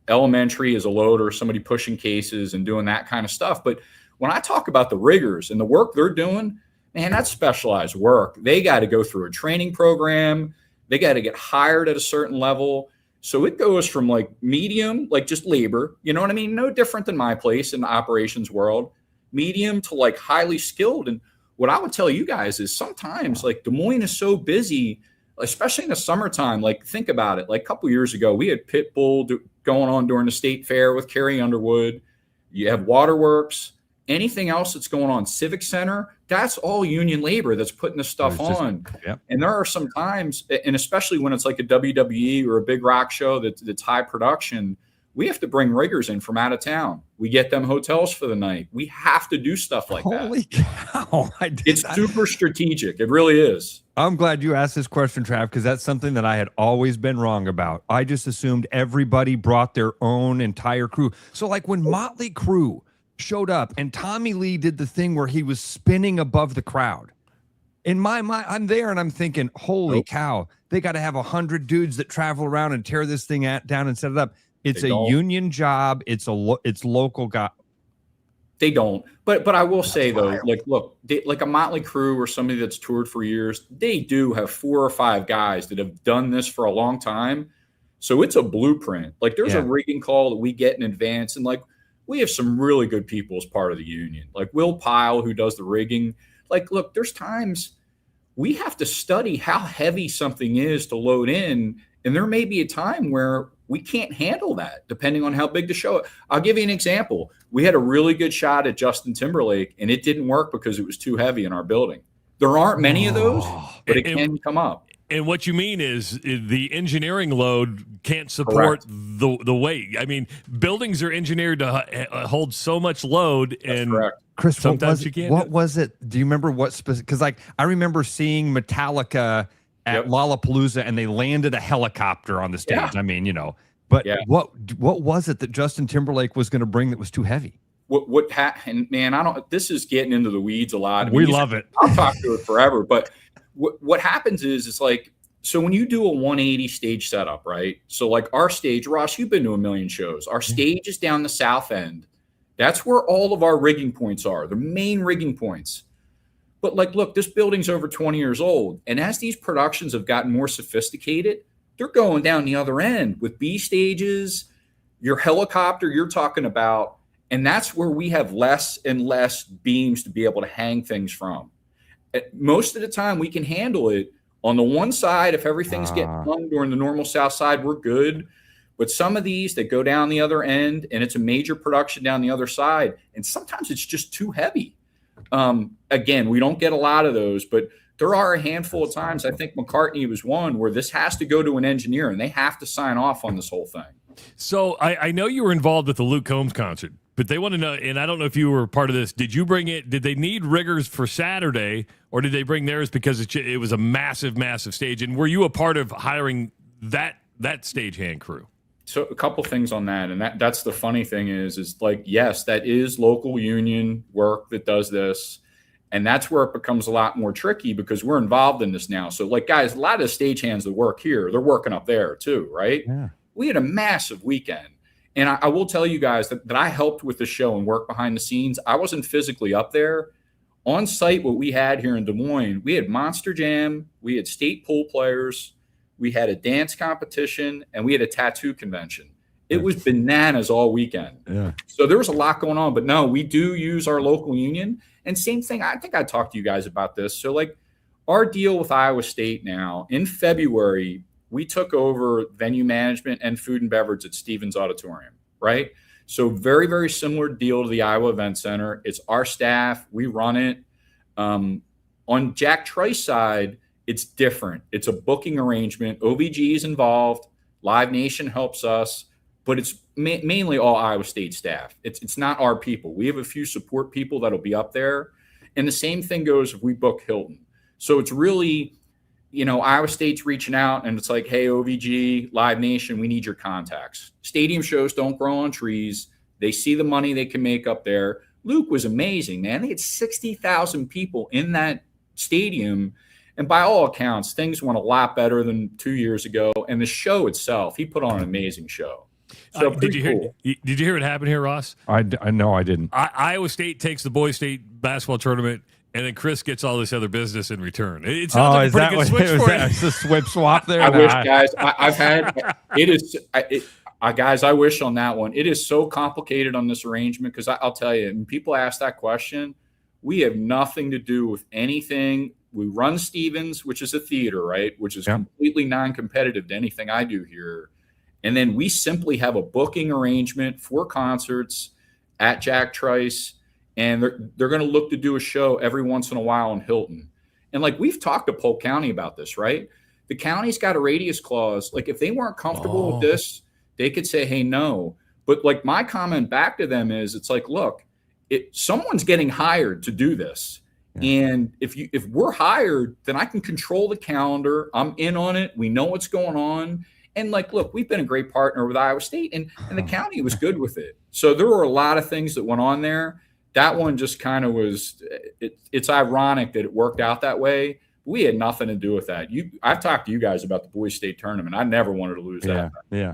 elementary as a loader, somebody pushing cases and doing that kind of stuff. But when I talk about the riggers and the work they're doing, man, that's specialized work. They got to go through a training program. They got to get hired at a certain level. So it goes from like medium, like just labor, you know what I mean? No different than my place in the operations world, medium to like highly skilled. And what I would tell you guys is sometimes like Des Moines is so busy, especially in the summertime. Like think about it. Like a couple years ago, we had Pitbull going on during the state fair with Carrie Underwood. You have Waterworks, Anything else that's going on, Civic Center, that's all union labor that's putting this stuff on. Yep. And there are some times, and especially when it's like a WWE or a big rock show that's high production, we have to bring riggers in from out of town. We get them hotels for the night. We have to do stuff like that. Holy cow. It's super strategic. It really is. I'm glad you asked this question, Trav, because that's something that I had always been wrong about. I just assumed everybody brought their own entire crew. So like when Motley Crue showed up and Tommy Lee did the thing where he was spinning above the crowd. In my mind, I'm there and I'm thinking, holy cow, they got to have 100 dudes that travel around and tear this thing down and set it up. It's a union job. It's local guy. They don't. But I will say though, like, look, like a Motley Crue or somebody that's toured for years, they do have 4 or 5 guys that have done this for a long time. So it's a blueprint. Like there's a rigging call that we get in advance, and like we have some really good people as part of the union. Like Will Pyle, who does the rigging. Like, look, there's times we have to study how heavy something is to load in, and there may be a time where we can't handle that depending on how big the show is. I'll give you an example. We had a really good shot at Justin Timberlake, and it didn't work because it was too heavy in our building. There aren't many of those, but it can come up. And what you mean is the engineering load can't support the weight. I mean, buildings are engineered to hold so much load, and Chris, sometimes you can't. What was it? Do you remember what specific? Because like I remember seeing Metallica at Lollapalooza, and they landed a helicopter on the stage. Yeah. I mean, but what was it that Justin Timberlake was going to bring that was too heavy? And man, this is getting into the weeds a lot. We love it. I'll talk to it forever, but what happens is it's like, so when you do a 180 stage setup, right? So like our stage, Ross, you've been to a million shows. Our stage is down the south end. That's where all of our rigging points are, the main rigging points. But like, look, this building's over 20 years old. And as these productions have gotten more sophisticated, they're going down the other end with B stages, your helicopter you're talking about. And that's where we have less and less beams to be able to hang things from. Most of the time we can handle it on the one side. If everything's getting hung during the normal south side, we're good. But some of these that go down the other end, and it's a major production down the other side, and sometimes it's just too heavy. Again, we don't get a lot of those, but there are a handful of times. I think McCartney was one where this has to go to an engineer and they have to sign off on this whole thing. So I know you were involved with the Luke Combs concert, but they want to know, and I don't know if you were part of this. Did you bring it? Did they need riggers for Saturday, or did they bring theirs because it was a massive, massive stage? And were you a part of hiring that stagehand crew? So a couple things on that, and that's the funny thing is like, yes, that is local union work that does this, and that's where it becomes a lot more tricky because we're involved in this now. So like, guys, a lot of stagehands that work here, they're working up there too, right? Yeah. We had a massive weekend. And I will tell you guys that I helped with the show and worked behind the scenes. I wasn't physically up there. On site, what we had here in Des Moines, we had Monster Jam, we had state pool players, we had a dance competition, and we had a tattoo convention. It was bananas all weekend. Yeah. So there was a lot going on. But no, we do use our local union. And same thing, I think I talked to you guys about this. So like our deal with Iowa State now, in February, we took over venue management and food and beverage at Stevens Auditorium, right? So very, very similar deal to the Iowa Event Center. It's our staff. We run it. On Jack Trice side, it's different. It's a booking arrangement. OVG is involved. Live Nation helps us, but it's mainly all Iowa State staff. It's not our people. We have a few support people that'll be up there. And the same thing goes if we book Hilton. So it's really, Iowa State's reaching out and it's like, hey, OVG, Live Nation, we need your contacts. Stadium shows don't grow on trees. They see the money they can make up there. Luke was amazing, man. They had 60,000 people in that stadium. And by all accounts, things went a lot better than 2 years ago. And the show itself, he put on an amazing show. So did you hear what happened here, Ross? I know I didn't. Iowa State takes the boys state basketball tournament, and then Chris gets all this other business in return. It sounds like a pretty good switch for you. It's a swip swap there. I wish, guys. I've had it is. Guys, I wish on that one. It is so complicated on this arrangement because I'll tell you, when people ask that question, we have nothing to do with anything. We run Stevens, which is a theater, right? Which is completely non-competitive to anything I do here. And then we simply have a booking arrangement for concerts at Jack Trice. and they're going to look to do a show every once in a while in Hilton. And like we've talked to Polk County about this, right? The county's got a radius clause. Like if they weren't comfortable with this, they could say, hey, no. But like my comment back to them is, it's like, look, someone's getting hired to do this. Yeah. And if we're hired, then I can control the calendar. I'm in on it. We know what's going on. And like, look, we've been a great partner with Iowa State, and the county was good with it. So there were a lot of things that went on there. That one just kind of was, it's ironic that it worked out that way. We had nothing to do with that. I've talked to you guys about the boys state tournament. I never wanted to lose that. Yeah.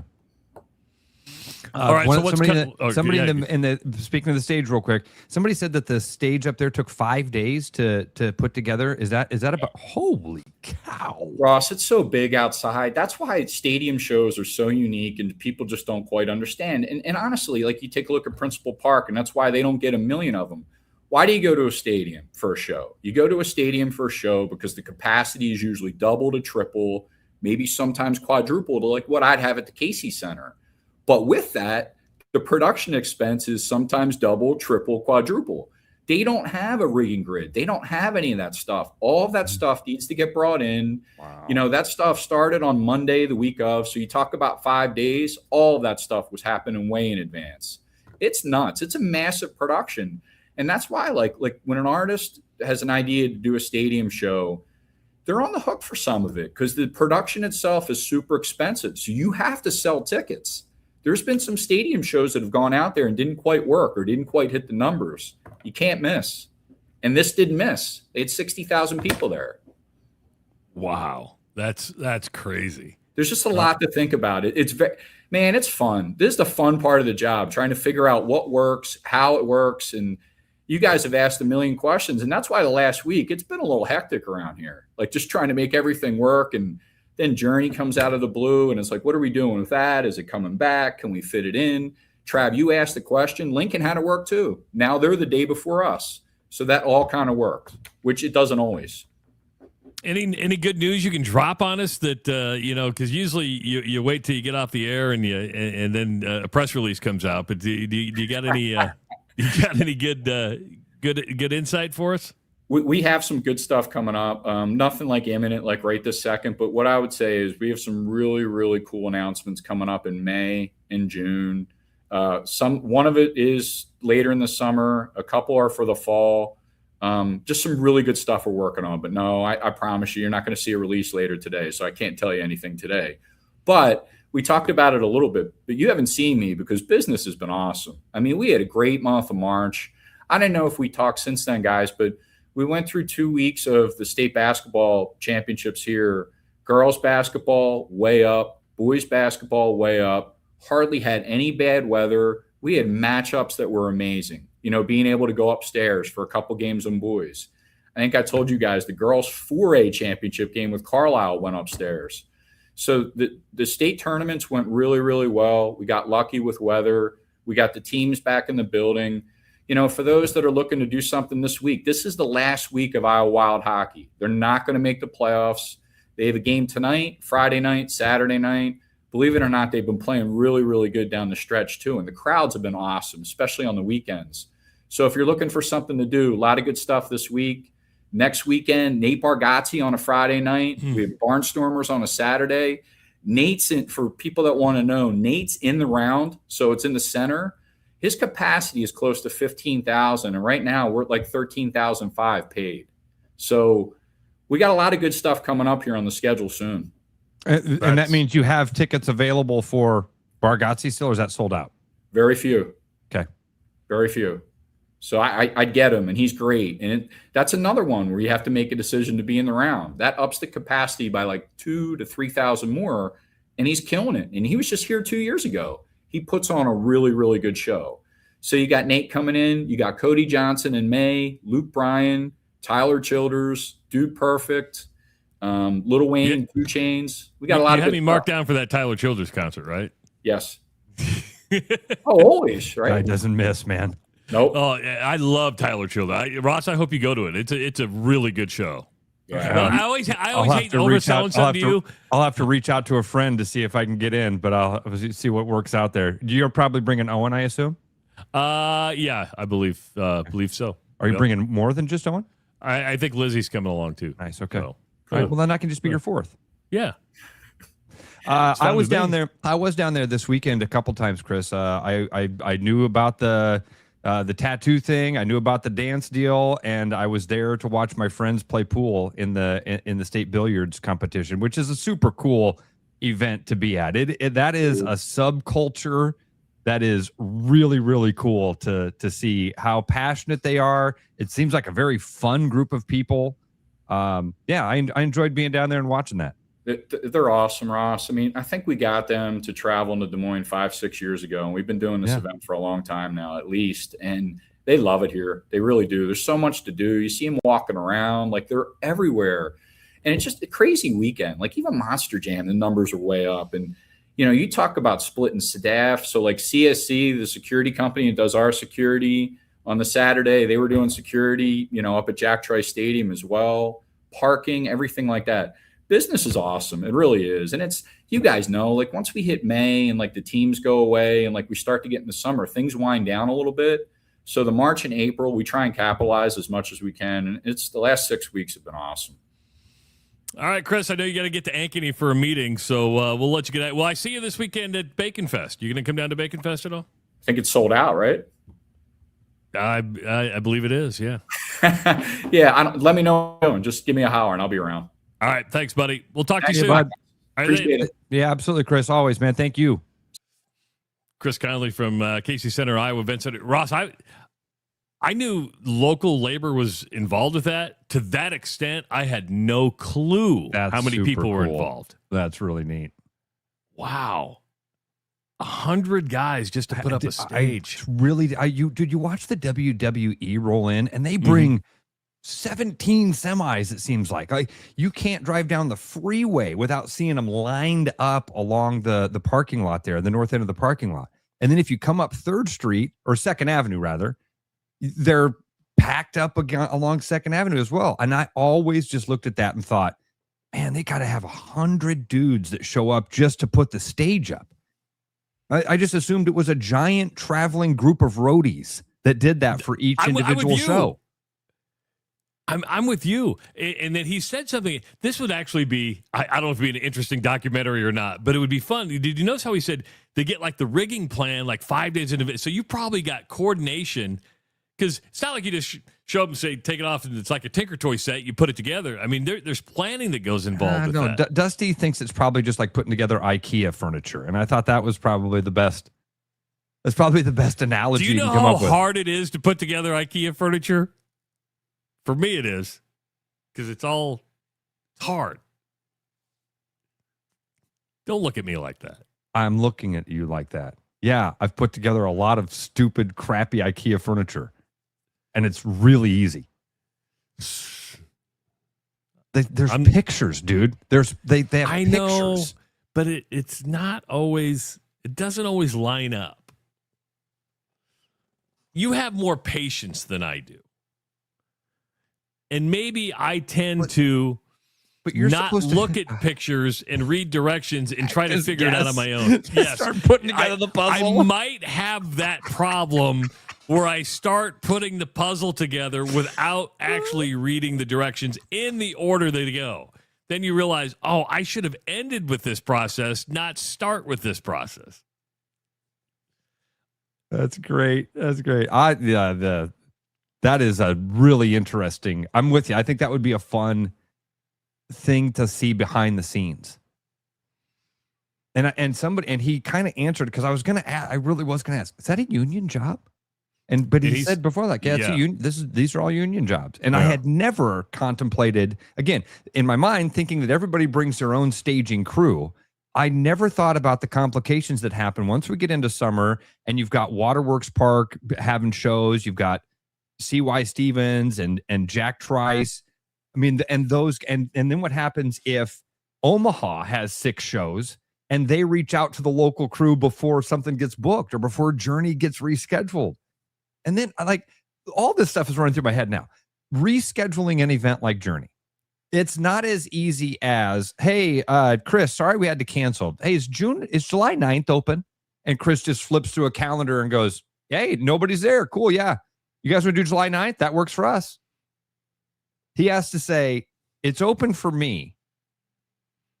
All right. So what's somebody in the speaking of the stage real quick, somebody said that the stage up there took 5 days to put together. Is that about, holy cow, Ross, it's so big outside. That's why stadium shows are so unique and people just don't quite understand. And honestly, like you take a look at Principal Park, and that's why they don't get a million of them. Why do you go to a stadium for a show? You go to a stadium for a show because the capacity is usually double to triple, maybe sometimes quadruple to like what I'd have at the Casey Center. But with that, the production expense is sometimes double, triple, quadruple. They don't have a rigging grid. They don't have any of that stuff. All of that stuff needs to get brought in. Wow. You know, that stuff started on Monday, the week of. So you talk about 5 days, all of that stuff was happening way in advance. It's nuts. It's a massive production. And that's why, like when an artist has an idea to do a stadium show, they're on the hook for some of it because the production itself is super expensive. So you have to sell tickets. There's been some stadium shows that have gone out there and didn't quite work or didn't quite hit the numbers. You can't miss. And this didn't miss. They had 60,000 people there. Wow. That's crazy. There's just a lot to think about. It's fun. This is the fun part of the job, trying to figure out what works, how it works. And you guys have asked a million questions. And that's why the last week, it's been a little hectic around here, like just trying to make everything work. And then Journey comes out of the blue and it's like, what are we doing with that? Is it coming back? Can we fit it in? Trav, you asked the question. Lincoln had to work too. Now they're the day before us. So that all kind of works, which it doesn't always. Any good news you can drop on us that, because usually you wait till you get off the air and then a press release comes out. But do you got any good insight for us? We have some good stuff coming up. Nothing like imminent, like right this second. But what I would say is we have some really, really cool announcements coming up in May and June. One of it is later in the summer. A couple are for the fall. Just some really good stuff we're working on. But no, I promise you're not going to see a release later today. So I can't tell you anything today. But we talked about it a little bit. But you haven't seen me because business has been awesome. I mean, we had a great month of March. I don't know if we talked since then, guys, but we went through 2 weeks of the state basketball championships here. Girls basketball, way up. Boys basketball, way up. Hardly had any bad weather. We had matchups that were amazing. You know, being able to go upstairs for a couple games on boys. I think I told you guys the girls 4A championship game with Carlisle went upstairs. So the state tournaments went really, really well. We got lucky with weather. We got the teams back in the building. You know, for those that are looking to do something this week, this is the last week of Iowa Wild hockey. They're not going to make the playoffs. They have a game tonight, Friday night, Saturday night. Believe it or not, they've been playing really, really good down the stretch too. And the crowds have been awesome, especially on the weekends. So if you're looking for something to do, a lot of good stuff this week. Next weekend, Nate Bargatze on a Friday night. We have Barnstormers on a Saturday. For people that want to know, Nate's in the round, so it's in the center. His capacity is close to 15,000, and right now we're at like 13,500 paid. So we got a lot of good stuff coming up here on the schedule soon. And that means you have tickets available for Bargatze still, or is that sold out? Very few. Okay. Very few. So I'd get him, and he's great. And that's another one where you have to make a decision to be in the round. That ups the capacity by like 2,000 to 3,000 more, and he's killing it. And he was just here 2 years ago. He puts on a really, really good show. So you got Nate coming in. You got Cody Johnson in May, Luke Bryan, Tyler Childers, Dude Perfect, Lil Wayne, and 2 Chainz. We got a lot of good stuff. You had me marked down for that Tyler Childers concert, right? Yes. Always, right? Guy doesn't miss, man. Nope. Oh, I love Tyler Childers. Ross, I hope you go to it. It's a really good show. Yeah. I always hate overselling something to you. I'll have to reach out to a friend to see if I can get in, but I'll see what works out there. You're probably bringing Owen, I assume? Yeah, I believe so. Are you bringing more than just Owen? I think Lizzie's coming along too. Nice. Okay. So, All right. Well, then I can just be your fourth. Yeah. I was down there. I was down there this weekend a couple times, Chris. I knew about the tattoo thing. I knew about the dance deal, and I was there to watch my friends play pool in the state billiards competition, which is a super cool event to be at. That is a subculture that is really, really cool to see how passionate they are. It seems like a very fun group of people. I enjoyed being down there and watching that. They're awesome, Ross. I mean, I think we got them to travel into Des Moines 5-6 years ago, and we've been doing this event for a long time now, at least. And they love it here. They really do. There's so much to do. You see them walking around, like they're everywhere. And it's just a crazy weekend. Like even Monster Jam, the numbers are way up. And, you talk about splitting staff. So like CSC, the security company that does our security, on the Saturday, they were doing security, up at Jack Trice Stadium as well, parking, everything like that. Business is awesome. It really is. And it's, you guys know, like once we hit May and like the teams go away and like we start to get in the summer, things wind down a little bit. So the March and April, we try and capitalize as much as we can. And it's the last 6 weeks have been awesome. All right, Chris, I know you got to get to Ankeny for a meeting, so we'll let you get out. Well, I see you this weekend at Bacon Fest. You going to come down to Bacon Fest at all? I think it's sold out, right? I believe it is, yeah. Yeah, let me know and just give me a holler and I'll be around. All right, thanks, buddy. We'll talk to you soon. Bud. Appreciate it. Yeah, absolutely, Chris. Always, man. Thank you. Chris Conley from Casey Center, Iowa Event Center. Ross, I knew local labor was involved with that. To that extent, I had no clue how many people were involved. That's really neat. Wow. 100 guys just to put up a stage. Did you watch the WWE roll in? And they bring 17 semis, it seems like. You can't drive down the freeway without seeing them lined up along the parking lot there, the north end of the parking lot. And then if you come up 3rd Street, or 2nd Avenue, rather, they're packed up along 2nd Avenue as well. And I always just looked at that and thought, man, they got to have 100 dudes that show up just to put the stage up. I just assumed it was a giant traveling group of roadies that did that for each individual show. I'm with you. And then he said something. This would actually be, I don't know if it would be an interesting documentary or not, but it would be fun. Did you notice how he said they get like the rigging plan like 5 days into it? So you probably got coordination, because it's not like you just show up and say, take it off, and it's like a Tinker Toy set. You put it together. I mean, there's planning that goes involved with that. Dusty thinks it's probably just like putting together IKEA furniture. And I thought that was probably the best. That's probably the best analogy you can come up with. Do you know how hard it is to put together IKEA furniture? For me, it is, because it's hard. Don't look at me like that. I'm looking at you like that. Yeah, I've put together a lot of stupid, crappy IKEA furniture, and it's really easy. There's pictures, dude. They have I pictures. know, but it's not always. It doesn't always line up. You have more patience than I do. And maybe I tend to not look at pictures and read directions and try to figure it out on my own. Yes. Start putting together the puzzle. I might have that problem where I start putting the puzzle together without actually reading the directions in the order they go. Then you realize, I should have ended with this process, not start with this process. That's great. That's great. That is a really interesting. I'm with you. I think that would be a fun thing to see behind the scenes. And he kind of answered, because I really was going to ask, is that a union job? But he said before, like, yeah, it's a union. These are all union jobs. And I had never contemplated, again, in my mind, thinking that everybody brings their own staging crew. I never thought about the complications that happen once we get into summer and you've got Waterworks Park having shows. You've got C.Y. Stevens and Jack Trice. I mean, and then what happens if Omaha has 6 shows and they reach out to the local crew before something gets booked or before Journey gets rescheduled? And then like all this stuff is running through my head now. Rescheduling an event like Journey. It's not as easy as, hey, Chris, sorry we had to cancel. Hey, is July 9th open? And Chris just flips through a calendar and goes, hey, nobody's there. Cool, yeah. You guys want to do July 9th? That works for us. He has to say, it's open for me.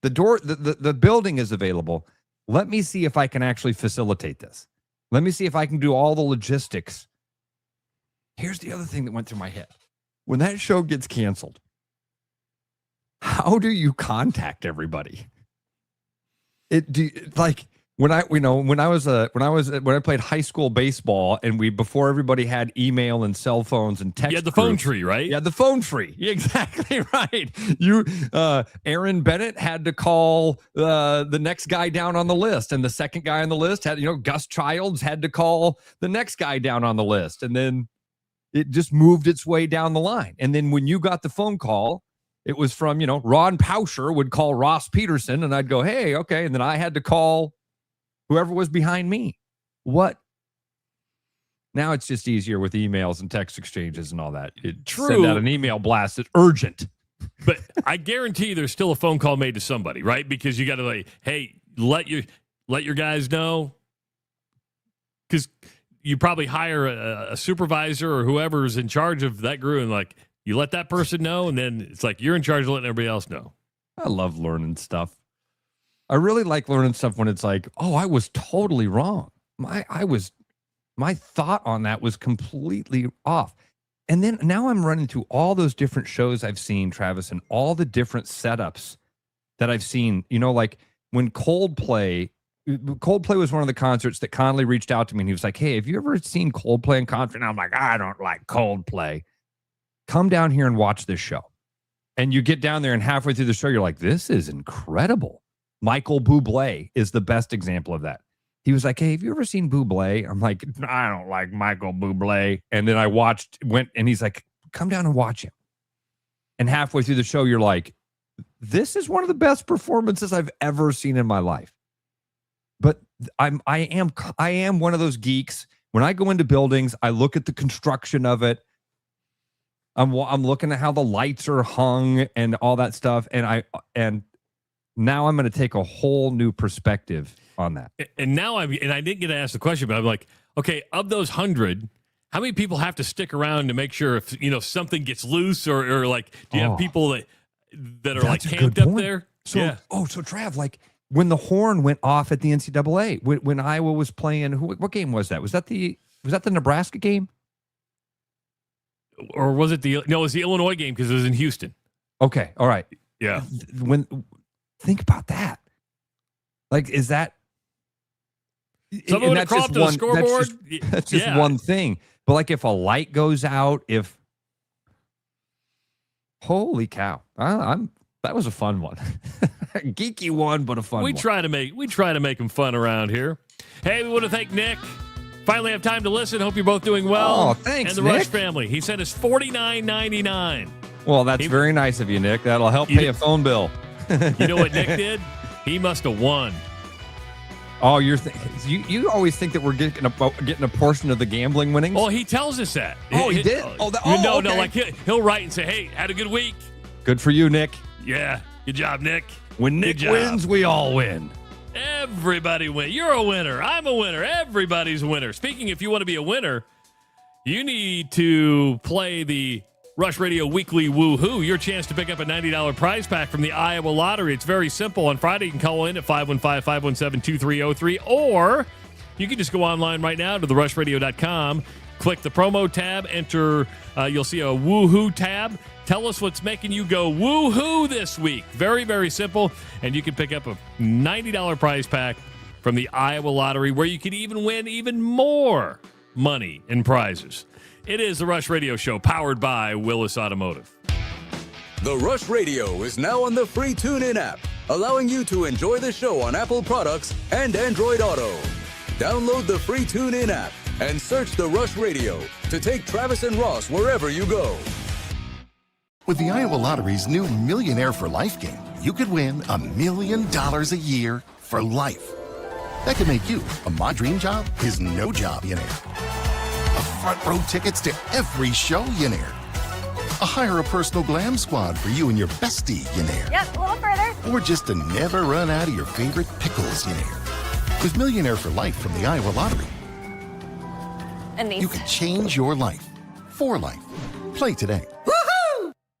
The door, the building is available. Let me see if I can actually facilitate this. Let me see if I can do all the logistics. Here's the other thing that went through my head. When that show gets canceled, how do you contact everybody? When I played high school baseball and before everybody had email and cell phones and text. You had the phone tree, right? Yeah, the phone tree. Exactly right. Aaron Bennett had to call the next guy down on the list, and the second guy on the list had, Gus Childs had to call the next guy down on the list, and then it just moved its way down the line. And then when you got the phone call, it was from, Ron Pauscher would call Ross Peterson, and I'd go, hey, okay. And then I had to call whoever was behind me. What? Now it's just easier with emails and text exchanges and all that. True. Send out an email blast that's urgent. But I guarantee there's still a phone call made to somebody, right? Because you got to hey, let your guys know. Because you probably hire a supervisor or whoever's in charge of that group, and you let that person know, and then it's you're in charge of letting everybody else know. I love learning stuff. I really like learning stuff when it's oh, I was totally wrong. My thought on that was completely off. And then now I'm running through all those different shows I've seen, Travis, and all the different setups that I've seen. When Coldplay was one of the concerts that Conley reached out to me, and he was like, hey, have you ever seen Coldplay in concert? And I'm like, I don't like Coldplay. Come down here and watch this show. And you get down there, and halfway through the show, you're like, this is incredible. Michael Bublé is the best example of that. He was like, hey, have you ever seen Bublé? I'm like, I don't like Michael Bublé. And then I went, and he's like, come down and watch him. And halfway through the show, you're like, this is one of the best performances I've ever seen in my life. But I am one of those geeks. When I go into buildings, I look at the construction of it. I'm looking at how the lights are hung and all that stuff. And now I'm going to take a whole new perspective on that. And now I didn't get to ask the question, but I'm like, okay, of those 100, how many people have to stick around to make sure if something gets loose or do you have people that are camped up there? So, yeah. So Trav, when the horn went off at the NCAA, when Iowa was playing, what game was that? Was that the Nebraska game? Or was it it was the Illinois game because it was in Houston. Okay. All right. Yeah. Think about that. Is that someone would have crawled to the scoreboard? That's just one thing. But if a light goes out, holy cow. That was a fun one. Geeky one, but a fun one. We try to make them fun around here. Hey, we want to thank Nick. Finally have time to listen. Hope you're both doing well. Oh, thanks, And the Nick. Rush family. He sent us $49.99. Well, that's very nice of you, Nick. That'll help pay a phone bill. You know what Nick did? He must have won. Oh, you always think that we're getting a portion of the gambling winnings? Oh, he tells us that. Oh, he did? Okay. He'll write and say, hey, had a good week. Good for you, Nick. Yeah. Good job, Nick. When Nick wins, we all win. Everybody wins. You're a winner. I'm a winner. Everybody's a winner. Speaking, if you want to be a winner, you need to play the Rush Radio Weekly Woohoo, your chance to pick up a $90 prize pack from the Iowa Lottery. It's very simple. On Friday, you can call in at 515-517-2303, or you can just go online right now to therushradio.com, click the promo tab, enter, you'll see a Woohoo tab. Tell us what's making you go woohoo this week. Very, very simple. And you can pick up a $90 prize pack from the Iowa Lottery, where you could even win even more money and prizes. It is the Rush Radio Show, powered by Willis Automotive. The Rush Radio is now on the free TuneIn app, allowing you to enjoy the show on Apple products and Android Auto. Download the free TuneIn app and search The Rush Radio to take Travis and Ross wherever you go. With the Iowa Lottery's new Millionaire for Life game, you could win $1 million a year for life. That could make you a My Dream Job is No Job-ionaire, a front row tickets to every show-yonaire, a hire a personal glam squad for you and your bestie-yonaire. Yep, a little further. Or just to never run out of your favorite pickles-yonaire. With Millionaire for Life from the Iowa Lottery, And these. You can change your life for life. Play today.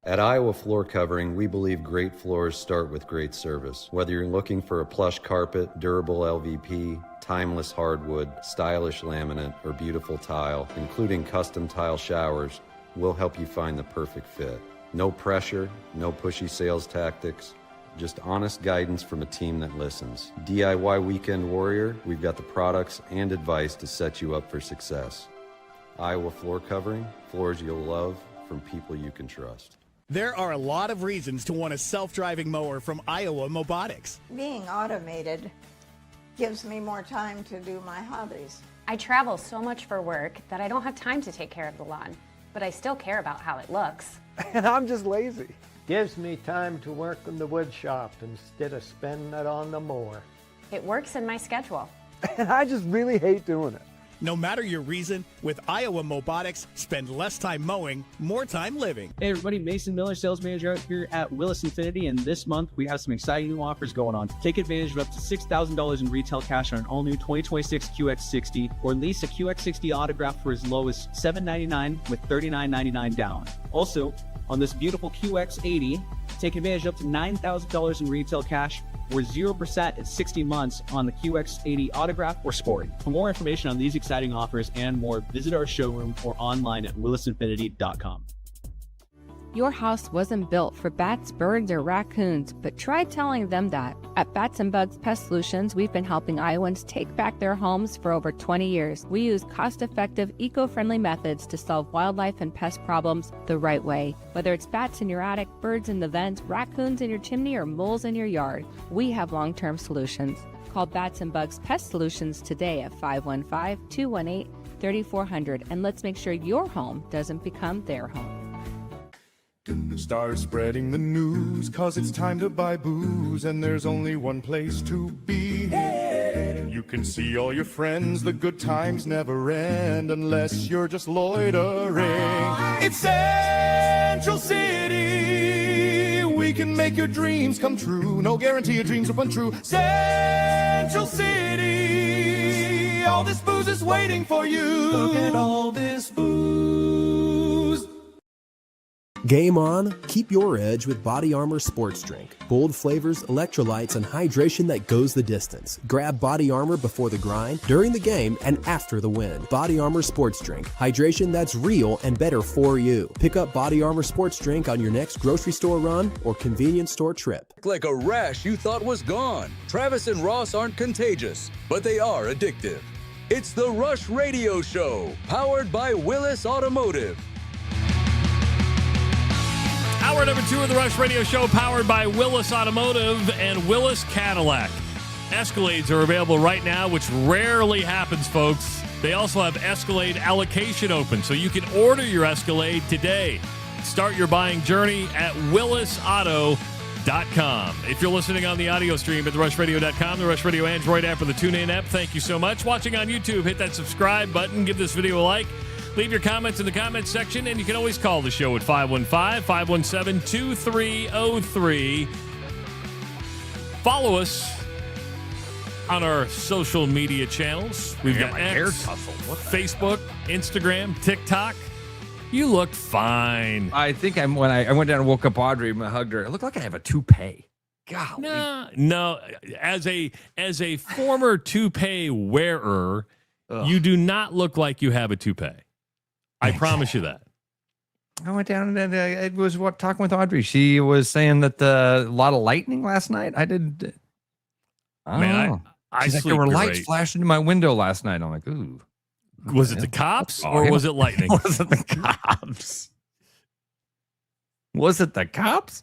At Iowa Floor Covering, we believe great floors start with great service. Whether you're looking for a plush carpet, durable LVP, timeless hardwood, stylish laminate, or beautiful tile, including custom tile showers, we'll help you find the perfect fit. No pressure, no pushy sales tactics, just honest guidance from a team that listens. DIY Weekend Warrior, we've got the products and advice to set you up for success. Iowa Floor Covering, floors you'll love from people you can trust. There are a lot of reasons to want a self-driving mower from Iowa Mobotics. Being automated gives me more time to do my hobbies. I travel so much for work that I don't have time to take care of the lawn, but I still care about how it looks. And I'm just lazy. Gives me time to work in the wood shop instead of spending it on the mower. It works in my schedule. And I just really hate doing it. No matter your reason, with Iowa Mobotics, spend less time mowing, more time living. Hey everybody, Mason Miller, sales manager out here at Willis Infinity, and this month we have some exciting new offers going on. Take advantage of up to $6,000 in retail cash on an all-new 2026 QX60, or lease a QX60 autograph for as low as $799 with $39.99 down. Also, on this beautiful QX80, take advantage of up to $9,000 in retail cash, or 0% at 60 months on the QX80 autograph or sport. For more information on these exciting offers and more, visit our showroom or online at willisinfinity.com. Your house wasn't built for bats, birds, or raccoons, but try telling them that. At Bats and Bugs Pest Solutions, we've been helping Iowans take back their homes for over 20 years. We use cost-effective, eco-friendly methods to solve wildlife and pest problems the right way. Whether it's bats in your attic, birds in the vents, raccoons in your chimney, or moles in your yard, we have long-term solutions. Call Bats and Bugs Pest Solutions today at 515-218-3400, and let's make sure your home doesn't become their home. Start spreading the news, cause it's time to buy booze, and there's only one place to be. You can see all your friends, the good times never end unless you're just loitering. It's Central City, we can make your dreams come true. No guarantee your dreams will come true. Central City, all this booze is waiting for you. Look at all this booze. Game on, keep your edge with Body Armor Sports Drink. Bold flavors, electrolytes, and hydration that goes the distance. Grab Body Armor before the grind, during the game, and after the win. Body Armor Sports Drink. Hydration that's real and better for you. Pick up Body Armor Sports Drink on your next grocery store run or convenience store trip. Like a rash you thought was gone. Travis and Ross aren't contagious, but they are addictive. It's the Rush Radio Show, powered by Willis Automotive. Hour number 2 of the Rush Radio Show, powered by Willis Automotive and Willis Cadillac. Escalades are available right now, which rarely happens, folks. They also have Escalade allocation open, so you can order your Escalade today. Start your buying journey at willisauto.com. If you're listening on the audio stream at therushradio.com, the Rush Radio Android app, or the TuneIn app, thank you so much. Watching on YouTube, hit that subscribe button, give this video a like. Leave your comments in the comments section, and you can always call the show at 515-517-2303. Follow us on our social media channels. We've got X, Facebook, Instagram, TikTok. You look fine. I think when I went down and woke up Audrey and I hugged her, it looked like I have a toupee. Golly. No. As a former toupee wearer, you do not look like you have a toupee. I promise you that. I went down and it was talking with Audrey. She was saying that a lot of lightning last night. I did. Man, I She's like, there were lights flashing in my window last night. I'm like, ooh. Was it the cops or was it lightning? Was it the cops? Was it the cops?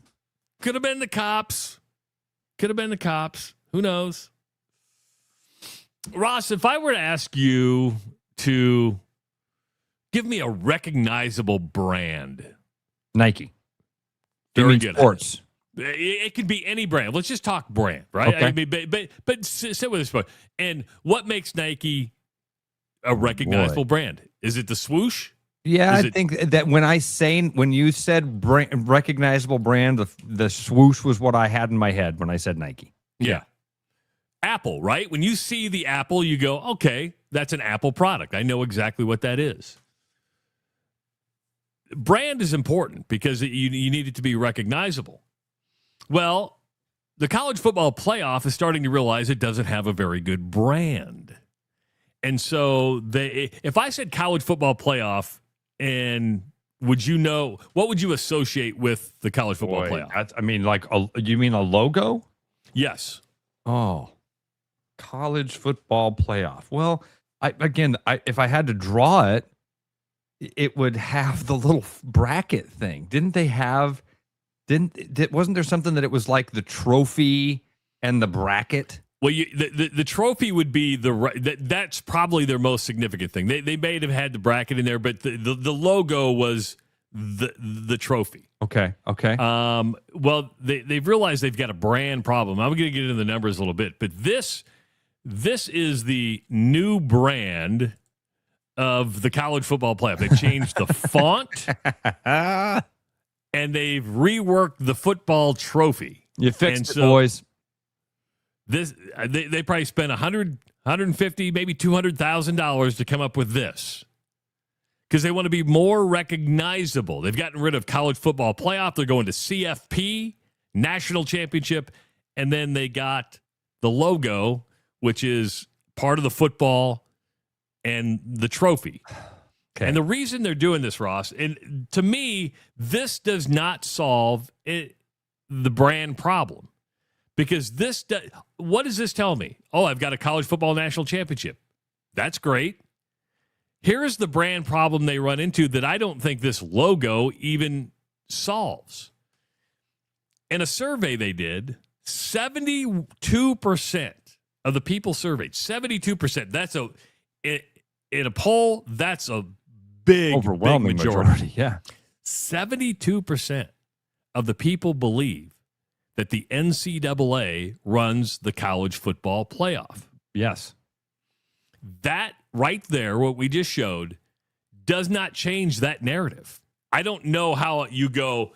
Could have been the cops. Could have been the cops. Who knows? Ross, if I were to ask you to give me a recognizable brand. Nike. Very good. Sports. It could be any brand. Let's just talk brand, right? Okay. I mean, but sit with us. And what makes Nike a recognizable brand? Is it the swoosh? Yeah, I think that when you said recognizable brand, the swoosh was what I had in my head when I said Nike. Yeah. Apple, right? When you see the Apple, you go, okay, that's an Apple product. I know exactly what that is. Brand is important because you need it to be recognizable. Well, the college football playoff is starting to realize it doesn't have a very good brand. And so if I said college football playoff, and would you know, what would you associate with the college football playoff? You mean a logo? Yes. Oh, college football playoff. Well, if I had to draw it, it would have the little bracket thing. Wasn't there something that it was like the trophy and the bracket? Well, the trophy would be that's probably their most significant thing. They may have had the bracket in there, but the logo was the trophy. Okay. Well, they've realized they've got a brand problem. I'm going to get into the numbers a little bit, but this is the new brand of the college football playoff. They've changed the font and they've reworked the football trophy. You fixed it, boys. They probably spent $150, maybe $200,000 to come up with this because they want to be more recognizable. They've gotten rid of college football playoff. They're going to CFP, national championship, and then they got the logo, which is part of the football and the trophy. Okay. And the reason they're doing this, Ross, and to me, this does not solve the brand problem. Because what does this tell me? Oh, I've got a college football national championship. That's great. Here's the brand problem they run into that I don't think this logo even solves. In a survey they did, 72% of the people surveyed, 72%, in a poll, that's a big, overwhelming majority. Yeah. 72% of the people believe that the NCAA runs the college football playoff. Yes. That right there, what we just showed, does not change that narrative. I don't know how you go,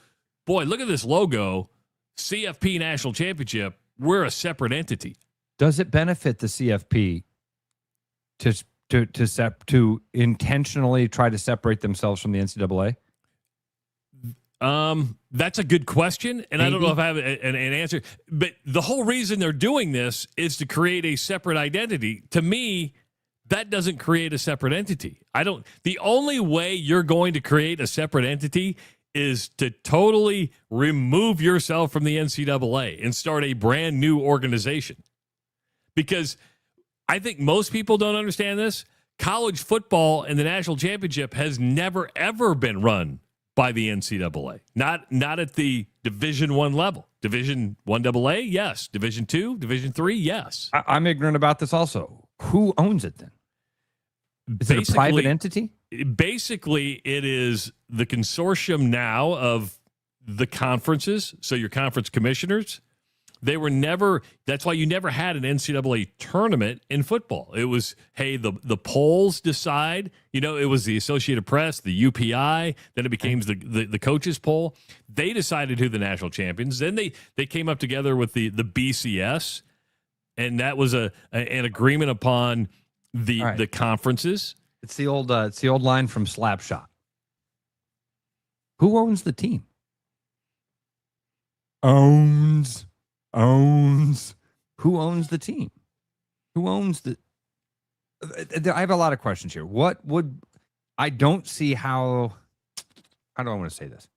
boy, look at this logo, CFP National Championship, we're a separate entity. Does it benefit the CFP to intentionally try to separate themselves from the NCAA? That's a good question, and maybe. I don't know if I have an answer. But the whole reason they're doing this is to create a separate identity. To me, that doesn't create a separate entity. The only way you're going to create a separate entity is to totally remove yourself from the NCAA and start a brand new organization. Because I think most people don't understand this. College football and the national championship has never, ever been run by the NCAA. Not at the Division I level. Division I AA, yes. Division II, Division III, yes. I'm ignorant about this also. Who owns it then? Is it a private entity? Basically, it is the consortium now of the conferences, so your conference commissioners. They were never, that's why you never had an NCAA tournament in football. It was, hey, the polls decide. It was the Associated Press, the UPI, then it became the coaches poll. They decided who the national champions. Then they came up together with the BCS, and that was an agreement upon the conferences. It's the old line from Slapshot. Who owns the team? Owns. Who owns the team? Who owns the? I have a lot of questions here. I don't see how do I want to say this?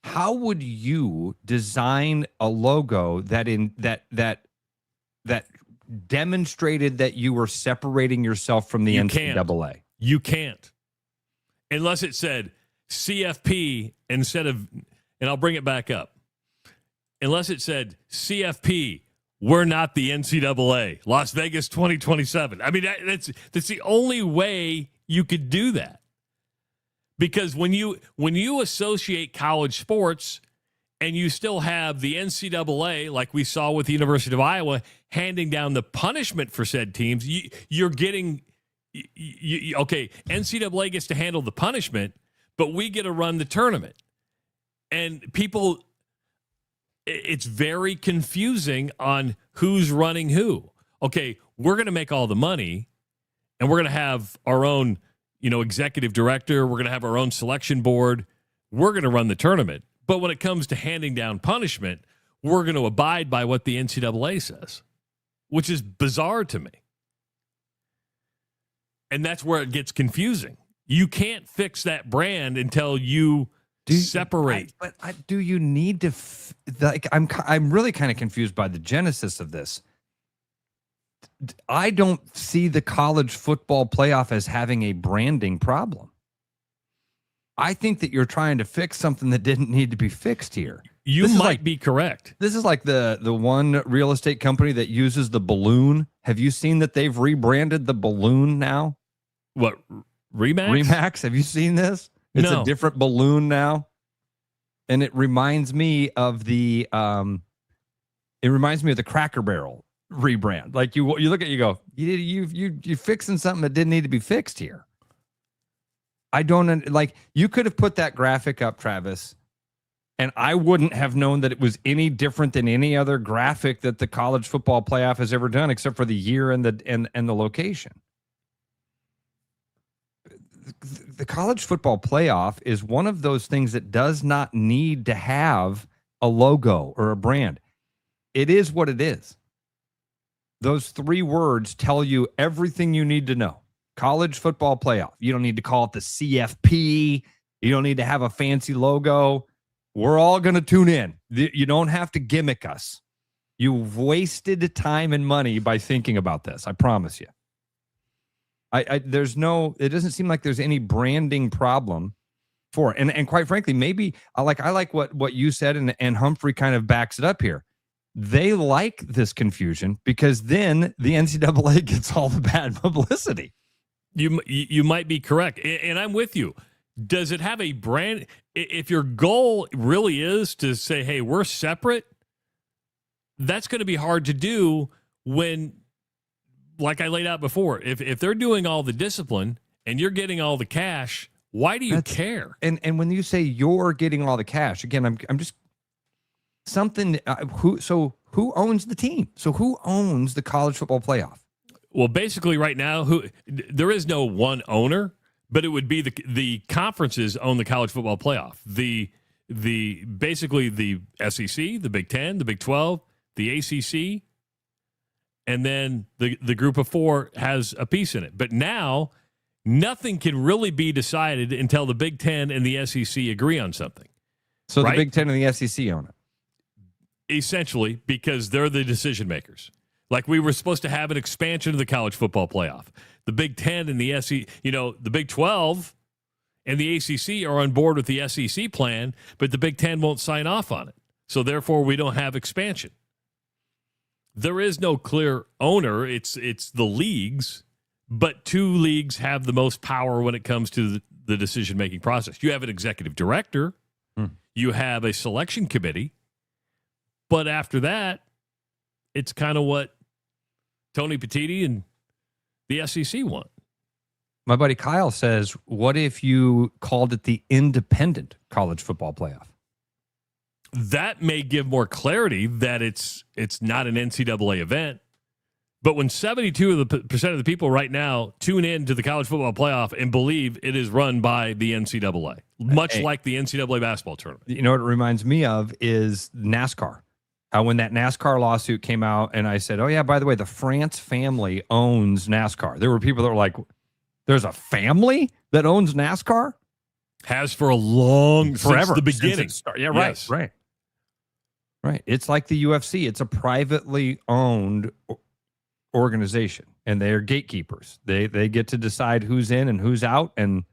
How would you design a logo that demonstrated that you were separating yourself from the NCAA? You can't. Unless it said CFP instead of, and I'll bring it back up. Unless it said CFP, we're not the NCAA, Las Vegas 2027. I mean, that's the only way you could do that. Because when you associate college sports and you still have the NCAA, like we saw with the University of Iowa, handing down the punishment for said teams, you're getting, okay, NCAA gets to handle the punishment, but we get to run the tournament. And people it's very confusing on who's running who. Okay, we're going to make all the money, and we're going to have our own, executive director. We're going to have our own selection board. We're going to run the tournament. But when it comes to handing down punishment, we're going to abide by what the NCAA says, which is bizarre to me. And that's where it gets confusing. You can't fix that brand until you separate. Do you need to? I'm really kind of confused by the genesis of this. I don't see the college football playoff as having a branding problem. I think that you're trying to fix something that didn't need to be fixed here. You might be correct. This is like the one real estate company that uses the balloon. Have you seen that they've rebranded the balloon now? What, Remax? Remax, have you seen this? It's a different balloon now. And it reminds me of the Cracker Barrel rebrand. Like you look at it, you go, you fixing something that didn't need to be fixed here. I don't like, you could have put that graphic up, Travis, and I wouldn't have known that it was any different than any other graphic that the college football playoff has ever done, except for the year and the location. The college football playoff is one of those things that does not need to have a logo or a brand. It is what it is. Those 3 words tell you everything you need to know. College football playoff. You don't need to call it the CFP. You don't need to have a fancy logo. We're all going to tune in. You don't have to gimmick us. You've wasted time and money by thinking about this. I promise you. It doesn't seem like there's any branding problem for it. And quite frankly, maybe I like what you said, and Humphrey kind of backs it up here. They like this confusion because then the NCAA gets all the bad publicity. You might be correct. And I'm with you. Does it have a brand? If your goal really is to say, hey, we're separate, that's going to be hard to do when, like I laid out before, if they're doing all the discipline and you're getting all the cash, why do you care? And when you say you're getting all the cash, again, I'm just something. Who owns the team? So who owns the college football playoff? Well, basically, right now, there is no one owner, but it would be the conferences own the college football playoff. Basically the SEC, the Big Ten, the Big 12, the ACC. And then the group of 4 has a piece in it. But now, nothing can really be decided until the Big Ten and the SEC agree on something. So right? The Big Ten and the SEC own it. Essentially, because they're the decision makers. Like we were supposed to have an expansion of the college football playoff. The Big Ten and the SEC, the Big 12 and the ACC are on board with the SEC plan, but the Big Ten won't sign off on it. So therefore, we don't have expansion. There is no clear owner. It's the leagues, but 2 leagues have the most power when it comes to the decision-making process. You have an executive director. You have a selection committee. But after that, it's kind of what Tony Petitti and the SEC want. My buddy Kyle says, what if you called it the independent college football playoff? That may give more clarity that it's not an NCAA event. But when 72% of the people right now tune in to the college football playoff and believe it is run by the NCAA, much like the NCAA basketball tournament. You know what it reminds me of is NASCAR. When that NASCAR lawsuit came out and I said, oh, yeah, by the way, the France family owns NASCAR. There were people that were like, there's a family that owns NASCAR? Has for a long, forever, since the beginning. Yeah, right, yes. Right. It's like the UFC. It's a privately owned organization, and they're gatekeepers. They get to decide who's in and who's out, and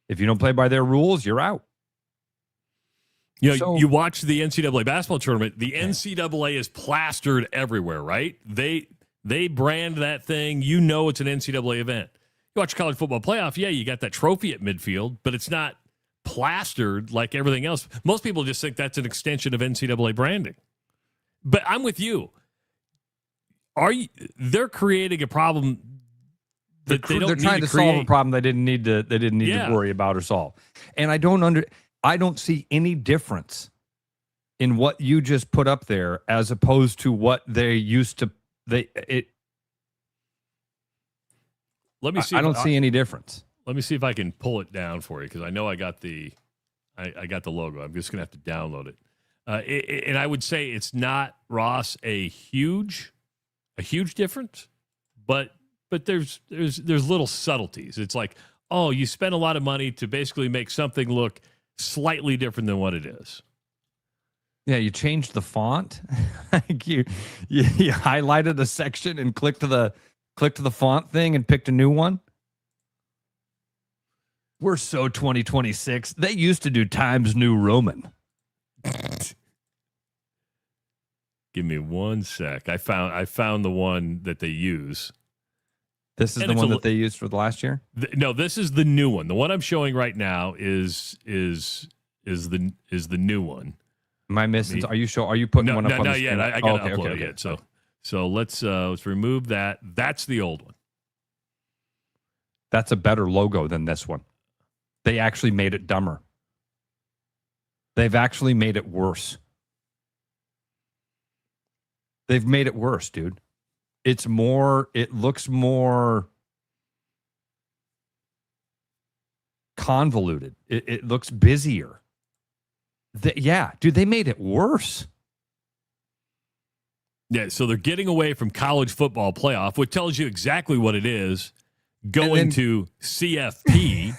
if you don't play by their rules, you're out. You watch the NCAA basketball tournament, the NCAA is plastered everywhere, right? They brand that thing. You know it's an NCAA event. You watch college football playoff, you got that trophy at midfield, but it's not plastered like everything else. Most people just think that's an extension of NCAA branding. But I'm with you. They're creating a problem that they don't need to create. They're trying to solve a problem they didn't need to worry about or solve. And I don't see any difference in what you just put up there as opposed to what they used to. Let me see. I don't see any difference. Let me see if I can pull it down for you because I know I got the logo. I'm just gonna have to download it. And I would say it's not, Ross, a huge difference, but there's little subtleties. It's like, oh, you spend a lot of money to basically make something look slightly different than what it is. Yeah, you changed the font. you highlighted a section and clicked to the font thing and picked a new one. We're so 2026. They used to do Times New Roman. Give me 1 sec. I found the one that they use. This is the one that they used for the last year? No, this is the new one. The one I'm showing right now is the new one. Am I missing? Are you putting one up on the screen? Yet. I got to upload it yet. So let's remove that. That's the old one. That's a better logo than this one. They actually made it dumber. They've actually made it worse. They've made it worse, dude. It looks more convoluted. It looks busier. Dude, they made it worse. Yeah, so they're getting away from college football playoff, which tells you exactly what it is, going to CFP.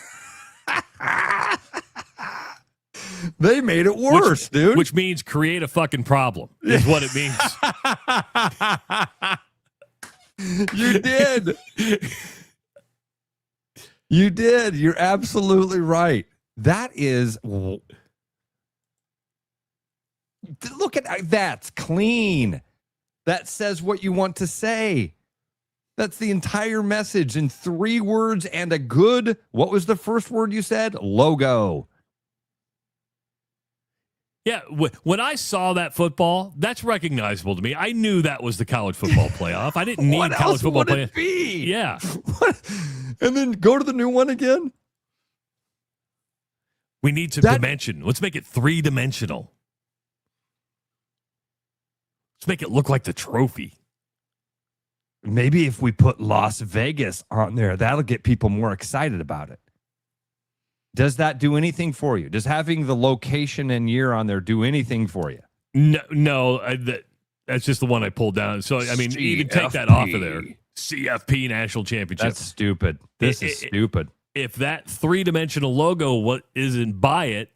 They made it worse, dude. Which means create a fucking problem, is what it means. You did. You did. You're absolutely right. That is... Look at that's clean. That says what you want to say. That's the entire message in 3 words and a good, what was the first word you said? Logo. Yeah, when I saw that football, that's recognizable to me. I knew that was the college football playoff. I didn't need college football playoff. What else would it be? Yeah. And then go to the new one again? We need some dimension. Let's make it 3-dimensional. Let's make it look like the trophy. Maybe if we put Las Vegas on there, that'll get people more excited about it. Does that do anything for you? Does having the location and year on there do anything for you? No, that's just the one I pulled down. So, I mean, even take that off of there. CFP National Championship. That's stupid. This is stupid. If that 3-dimensional logo isn't by it,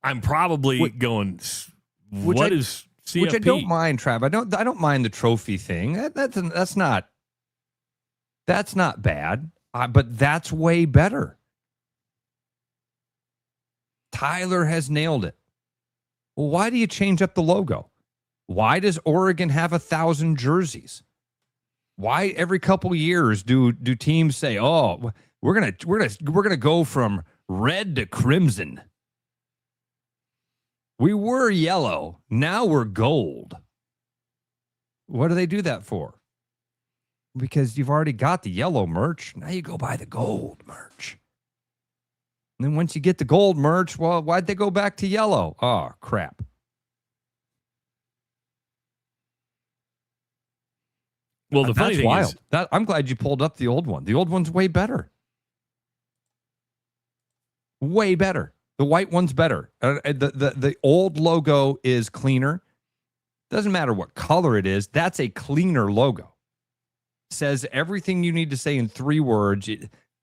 I'm probably going, what is CFP? Which I don't mind, Trav. I don't mind the trophy thing. That's not bad. But that's way better. Tyler has nailed it. Well, why do you change up the logo? Why does Oregon have 1,000 jerseys? Why every couple years do teams say, "Oh, we're gonna go from red to crimson"? We were yellow, now we're gold. What do they do that for? Because you've already got the yellow merch. Now you go buy the gold merch. And then once you get the gold merch, well, why'd they go back to yellow? Oh, crap. Well, the funny thing wild. is... I'm glad you pulled up the old one. The old one's way better. Way better. The white one's better. The old logo is cleaner. Doesn't matter what color it is. That's a cleaner logo. Says everything you need to say in 3 words.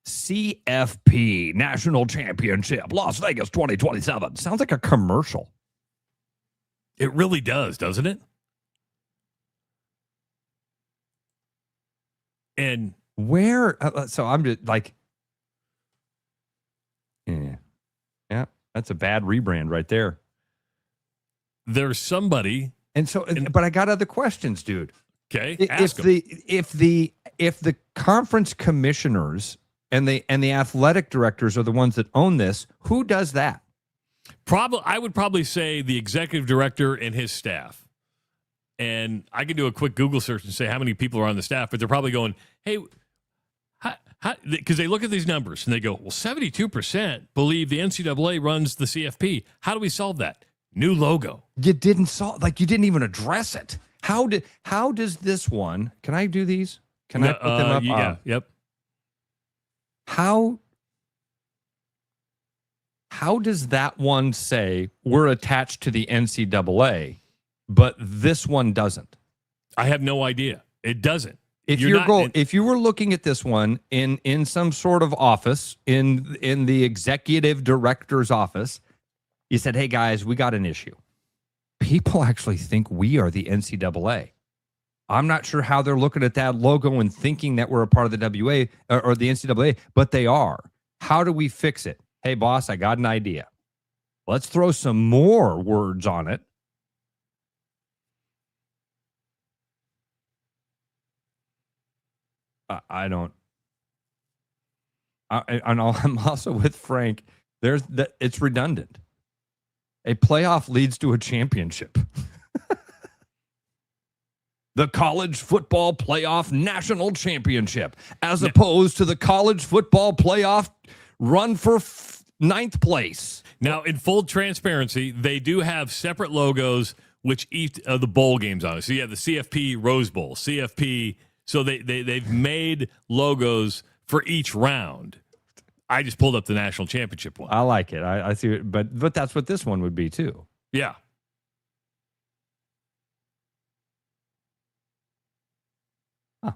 CFP, National Championship, Las Vegas 2027. Sounds like a commercial. It really does, doesn't it? And where? So I'm just like, yeah, that's a bad rebrand right there. There's somebody, but I got other questions, dude. Okay, if the conference commissioners and the athletic directors are the ones that own this, who does that? I would probably say the executive director and his staff. And I can do a quick Google search and say how many people are on the staff, but they're probably going, hey, because they look at these numbers and they go, well, 72% believe the NCAA runs the CFP. How do we solve that? New logo. You didn't you didn't even address it. How does this one? Can I do these? Can I put them up? Yeah. Yep. How does that one say we're attached to the NCAA, but this one doesn't? I have no idea. It doesn't. If you were looking at this one in some sort of office in the executive director's office, you said, "Hey guys, we got an issue. People actually think we are the NCAA." I'm not sure how they're looking at that logo and thinking that we're a part of the WA or the NCAA, but they are. How do we fix it? Hey, boss, I got an idea. Let's throw some more words on it. I'm also with Frank. It's redundant. A playoff leads to a championship. The college football playoff national championship, as opposed to the college football playoff run for ninth place. Now, in full transparency, they do have separate logos which each of the bowl games on it. So you have the CFP Rose Bowl, CFP. So they've made logos for each round. I just pulled up the national championship one. I like it. I see it, but that's what this one would be too. Yeah. Huh.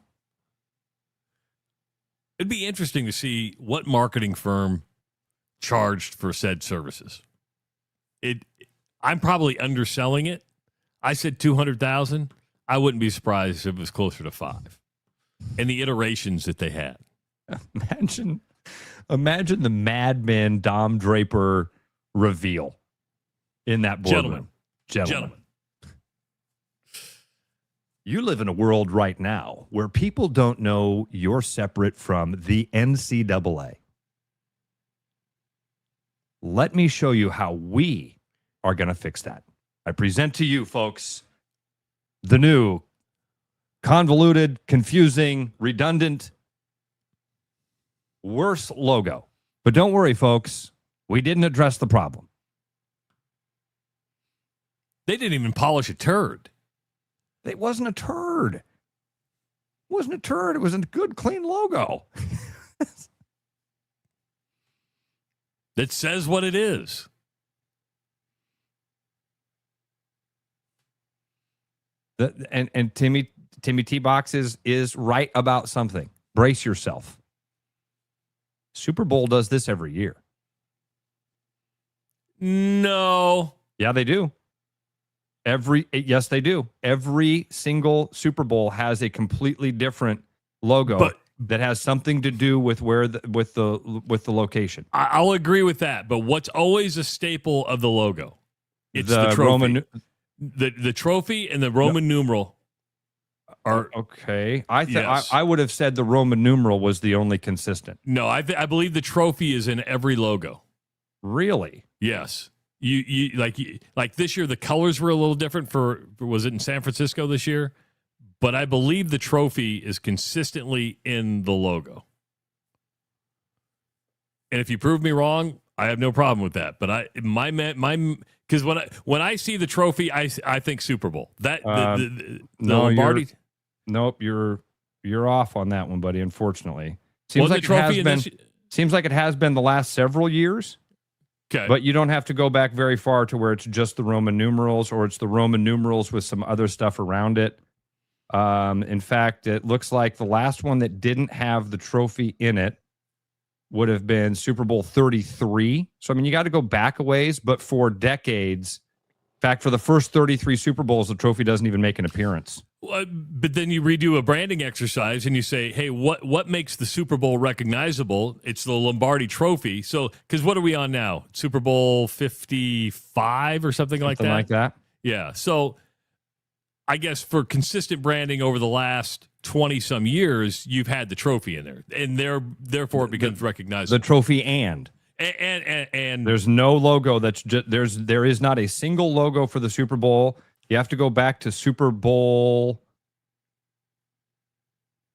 It'd be interesting to see what marketing firm charged for said services. I'm probably underselling it. I said 200,000. I wouldn't be surprised if it was closer to 5. And the iterations that they had. Imagine the Mad Men Dom Draper reveal in that boardroom. Gentlemen. You live in a world right now where people don't know you're separate from the NCAA. Let me show you how we are going to fix that. I present to you, folks, the new convoluted, confusing, redundant, worse logo. But don't worry, folks. We didn't address the problem. They didn't even polish a turd. It wasn't a turd. It wasn't a turd. It was a good, clean logo. That says what it is. And Timmy T-Box is right about something. Brace yourself. Super Bowl does this every year. No. Yeah, they do. Yes, they do. Every single Super Bowl has a completely different logo that has something to do with with the location. I'll agree with that. But what's always a staple of the logo? It's the trophy. The trophy and the Roman numeral are okay. I would have said the Roman numeral was the only consistent. No, I believe the trophy is in every logo. Really? Yes. You like this year the colors were a little different was it in San Francisco this year? But I believe the trophy is consistently in the logo. And if you prove me wrong, I have no problem with that. But because when I see the trophy, I think Super Bowl. That the Lombardi. Nope, you're off on that one, buddy. Unfortunately, seems like it has been the last several years. Okay, but you don't have to go back very far to where it's just the Roman numerals, or it's the Roman numerals with some other stuff around it. In fact, it looks like the last one that didn't have the trophy in it would have been Super Bowl 33. So, I mean, you got to go back a ways, but for decades, in fact, for the first 33 Super Bowls, the trophy doesn't even make an appearance. But then you redo a branding exercise and you say, hey, what makes the Super Bowl recognizable? It's the Lombardi trophy. So, because what are we on now? Super Bowl 55 or something like that? Something like that. Yeah. So, I guess for consistent branding over the last 20-some years, you've had the trophy in there. And therefore it becomes recognizable. The trophy and there's no logo that's just, there is not a single logo for the Super Bowl. You have to go back to Super Bowl.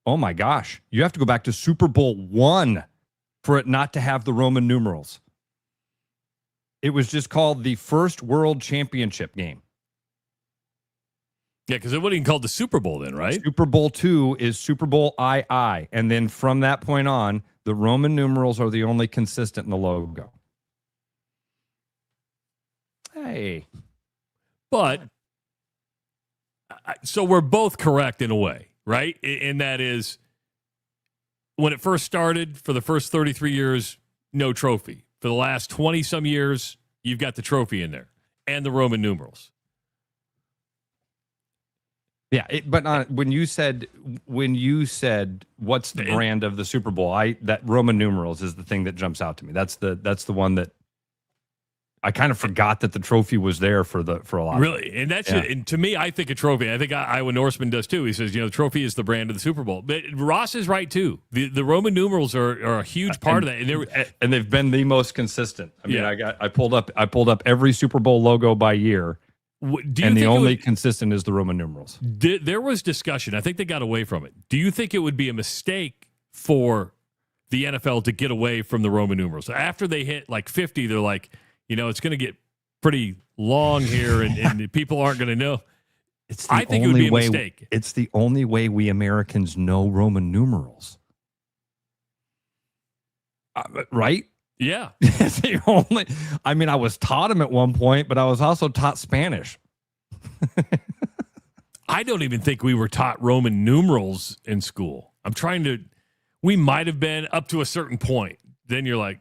Oh my gosh. You have to go back to Super Bowl 1 for it not to have the Roman numerals. It was just called the first World Championship game. Yeah, because it wouldn't even called the Super Bowl then, right? Super Bowl II is Super Bowl II. And then from that point on, the Roman numerals are the only consistent in the logo. Hey. But, so we're both correct in a way, right? And that is, when it first started, for the first 33 years, no trophy. For the last 20-some years, you've got the trophy in there and the Roman numerals. Yeah, but when you said what's the brand of the Super Bowl, that Roman numerals is the thing that jumps out to me. That's the one that I kind of forgot that the trophy was there for a lot. Really, and that's and to me, I think a trophy. I think Iowa Norseman does too. He says, the trophy is the brand of the Super Bowl. But Ross is right too. The Roman numerals are a huge part of that, and they've been the most consistent. I mean, I pulled up every Super Bowl logo by year. And the only consistent is the Roman numerals. There was discussion. I think they got away from it. Do you think it would be a mistake for the NFL to get away from the Roman numerals? After they hit like 50, they're like, it's going to get pretty long here, and people aren't going to know. I think it would be a mistake. It's the only way we Americans know Roman numerals. Right? Yeah. It's the only. I mean, I was taught them at one point, but I was also taught Spanish. I don't even think we were taught Roman numerals in school. We might have been up to a certain point. Then you're like,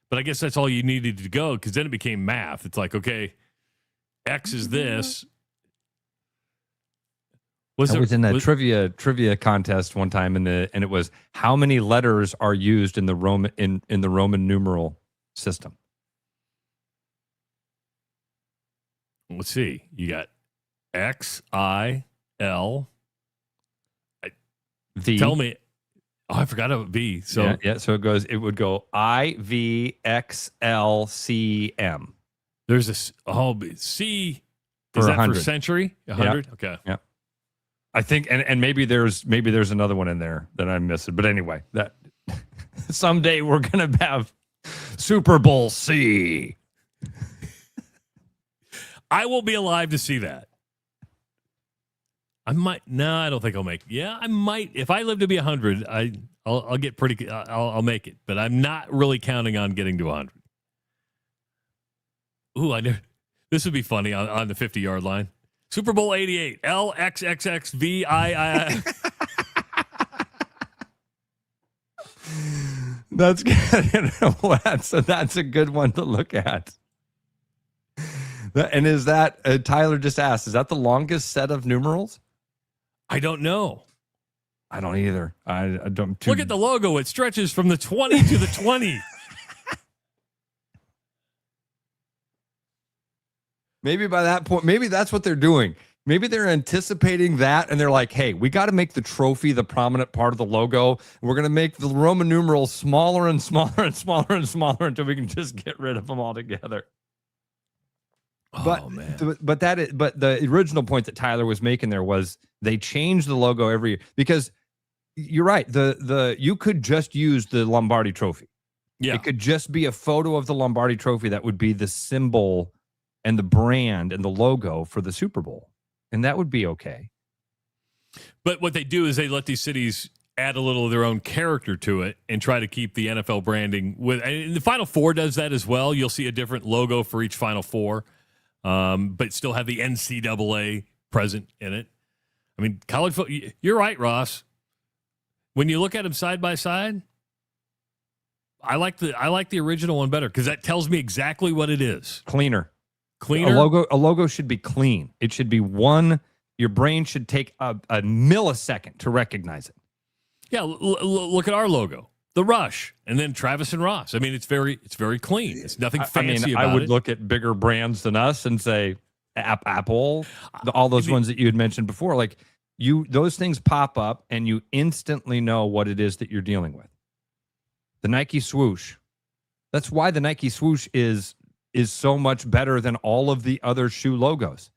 but I guess that's all you needed to go, because then it became math. It's like, okay, X is this. I was in a trivia contest one time, and it was how many letters are used in the Roman numeral system. Let's see. You got X, I, L, V. Tell me. Oh, I forgot about V. So So it would go I, V, X, L, C, M. There's C. Is that 100. For century? 100? Yeah. Okay. Yeah. I think, and maybe there's another one in there that I'm missing. But anyway, that someday we're gonna have Super Bowl C. I will be alive to see that. I might. No, I don't think I'll make it. Yeah, I might. If I live to be 100, I'll get pretty. I'll make it. But I'm not really counting on getting to 100. Ooh, I never. This would be funny on the 50-yard line. Super Bowl 88, LXXXVII. That's good. That's a good one to look at. And is that, Tyler just asked, is that the longest set of numerals? I don't know. I don't either. I don't. Look at the logo. It stretches from the 20 to the 20. Maybe by that point, maybe that's what they're doing. Maybe they're anticipating that, and they're like, hey, we got to make the trophy the prominent part of the logo. We're going to make the Roman numerals smaller and smaller and smaller and smaller until we can just get rid of them altogether. Oh, man. But the original point that Tyler was making there was they change the logo every year, because you're right. You could just use the Lombardi trophy. Yeah. It could just be a photo of the Lombardi trophy that would be the symbol and the brand and the logo for the Super Bowl. And that would be okay. But what they do is they let these cities add a little of their own character to it and try to keep the NFL branding with. And the Final Four does that as well. You'll see a different logo for each Final Four, but still have the NCAA present in it. I mean, college football. You're right, Ross. When you look at them side by side, I like the original one better, because that tells me exactly what it is. Cleaner. A logo should be clean. It should be one. Your brain should take a millisecond to recognize it. Yeah, look at our logo, the Rush, and then Travis and Ross. I mean, it's very clean. It's nothing fancy about it. I would look at bigger brands than us and say Apple, all those ones that you had mentioned before. Like those things pop up, and you instantly know what it is that you're dealing with. The Nike swoosh. That's why the Nike swoosh is so much better than all of the other shoe logos.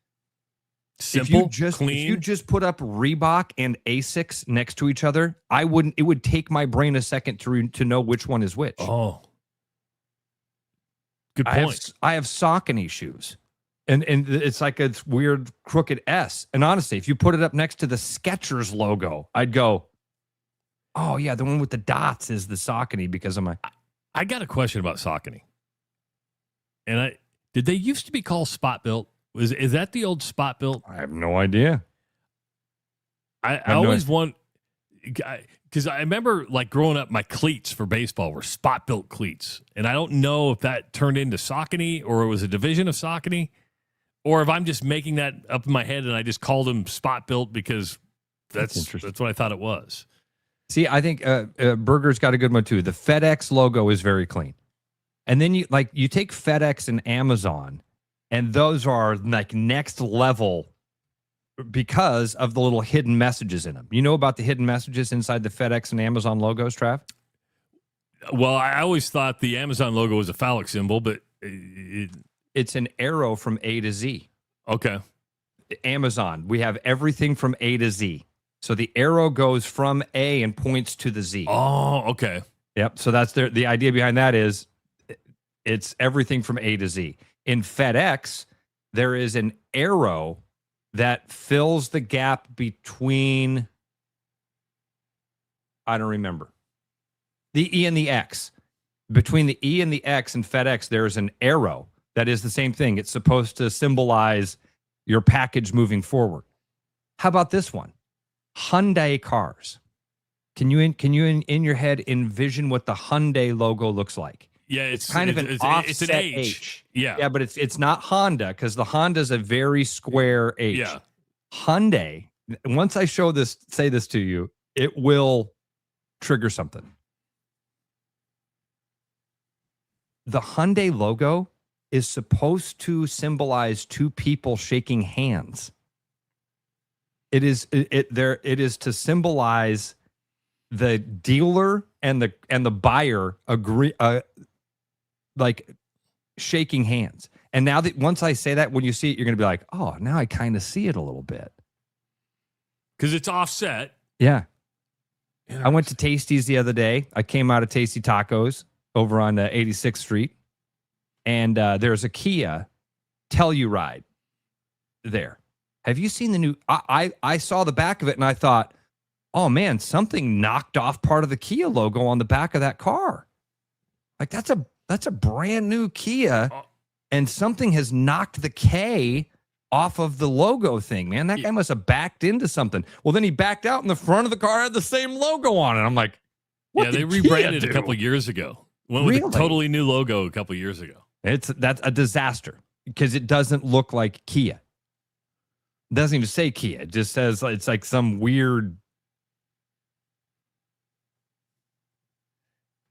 Simple, clean. If you just put up Reebok and Asics next to each other, it would take my brain a second to know which one is which. Oh. Good point. I have Saucony shoes. And it's like a weird crooked S. And honestly, if you put it up next to the Skechers logo, I'd go, oh, yeah, the one with the dots is the Saucony because of my... I got a question about Saucony. And did they used to be called Spot Built? Is that the old Spot Built? I have no idea. I always want... Because I remember, like, growing up, my cleats for baseball were Spot Built cleats. And I don't know if that turned into Saucony or it was a division of Saucony, or if I'm just making that up in my head and I just called them Spot Built because that's what I thought it was. See, I think Burger's got a good one, too. The FedEx logo is very clean. And then you take FedEx and Amazon, and those are, like, next level because of the little hidden messages in them. You know about the hidden messages inside the FedEx and Amazon logos, Trav? Well, I always thought the Amazon logo was a phallic symbol, but it's an arrow from A to Z. Okay. Amazon, we have everything from A to Z. So the arrow goes from A and points to the Z. Oh, okay. Yep. So that's the idea behind that is it's everything from A to Z. In FedEx, there is an arrow that fills the gap between, I don't remember, the E and the X. Between the E and the X in FedEx, there's an arrow that is the same thing. It's supposed to symbolize your package moving forward. How about this one? Hyundai cars. Can you in your head envision what the Hyundai logo looks like? Yeah, it's kind of an offset it's an H. Yeah, but it's not Honda because the Honda's a very square H. Yeah. Hyundai. Once I say this to you, it will trigger something. The Hyundai logo is supposed to symbolize two people shaking hands. It is to symbolize the dealer and the buyer agree, like shaking hands. And now that once I say that, when you see it, you're going to be like, oh, now I kind of see it a little bit. Because it's offset. Yeah. I went to Tasty's the other day. I came out of Tasty Tacos over on 86th Street. And there's a Kia Telluride there. Have you seen the new? I saw the back of it and I thought, oh man, something knocked off part of the Kia logo on the back of that car. Like that's a brand new Kia, and something has knocked the K off of the logo thing. Man, that guy must have backed into something. Well, then he backed out, and the front of the car had the same logo on it. I'm like, what they rebranded a couple of years ago. Went with a totally new logo a couple of years ago. That's a disaster because it doesn't look like Kia. It doesn't even say Kia. It just says it's like some weird.